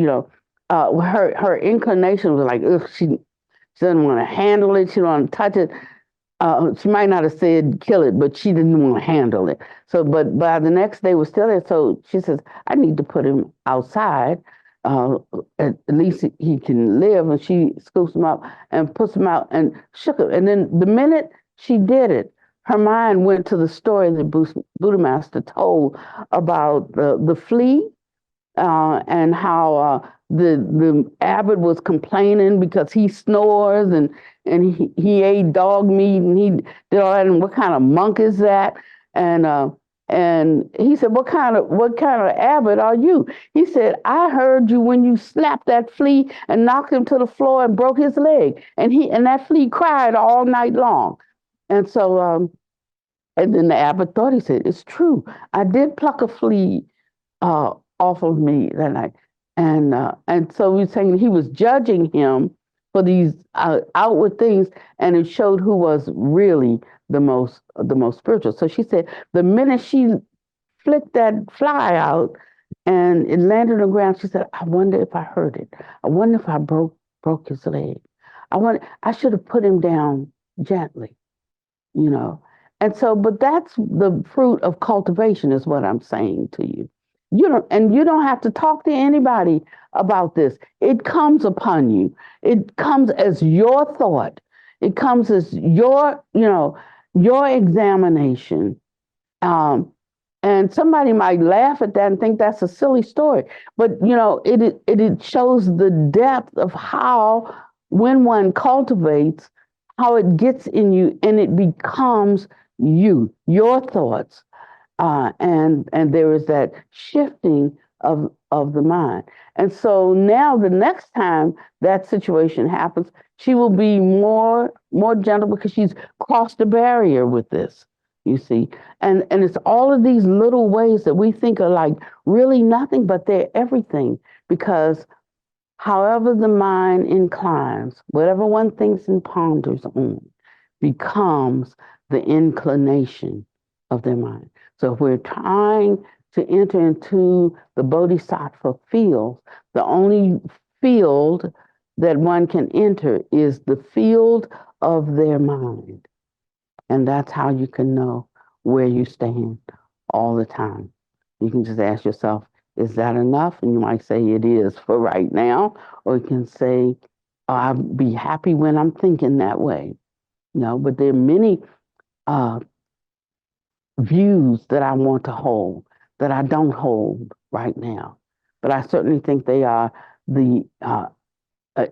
B: her inclination was like, ugh, she doesn't want to handle it, she don't want to touch it. She might not have said kill it, but she didn't want to handle it. So, but by the next day, it was still there. So she says, I need to put him outside. At least he can live. And she scoops him up and puts him out and shook him. And then the minute she did it, her mind went to the story that Buddha Master told about the flea and how the abbot was complaining because he snores and he ate dog meat and he did all that, and what kind of monk is that? And he said, what kind of abbot are you? He said, I heard you when you slapped that flea and knocked him to the floor and broke his leg, and that flea cried all night long. And so and then the abbot thought, he said, it's true, I did pluck a flea off of me that night. And so we were saying he was judging him for these outward things, and it showed who was really the most spiritual. So she said the minute she flicked that fly out and it landed on the ground, she said, I wonder if I hurt it. I wonder if I broke his leg. I should have put him down gently, you know. And so, but that's the fruit of cultivation, is what I'm saying to you. You don't have to talk to anybody about this. It comes upon you. It comes as your thought. It comes as your examination. Um, and somebody might laugh at that and think that's a silly story, but it shows the depth of how, when one cultivates, how it gets in you and it becomes your thoughts, and there is that shifting of the mind. And so now the next time that situation happens, she will be more gentle because she's crossed a barrier with this, you see. And it's all of these little ways that we think are like really nothing, but they're everything, because however the mind inclines, whatever one thinks and ponders on becomes the inclination of their mind. So if we're trying to enter into the bodhisattva field, the only field that one can enter is the field of their mind. And that's how you can know where you stand all the time. You can just ask yourself, is that enough? And you might say it is for right now. Or you can say, I'll be happy when I'm thinking that way. But there are many views that I want to hold that I don't hold right now. But I certainly think they are the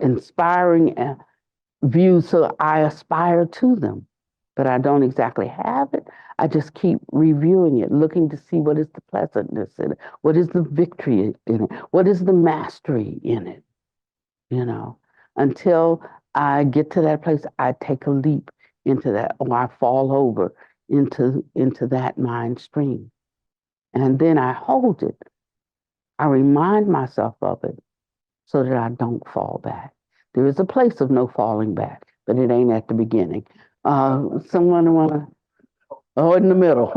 B: inspiring views, so I aspire to them. But I don't exactly have it. I just keep reviewing it, looking to see what is the pleasantness in it, what is the victory in it, what is the mastery in it, until I get to that place, I take a leap into that, or I fall over into that mind stream. And then I hold it. I remind myself of it so that I don't fall back. There is a place of no falling back, but it ain't at the beginning. Someone want to, in the middle.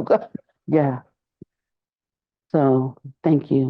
B: Yeah. So thank you.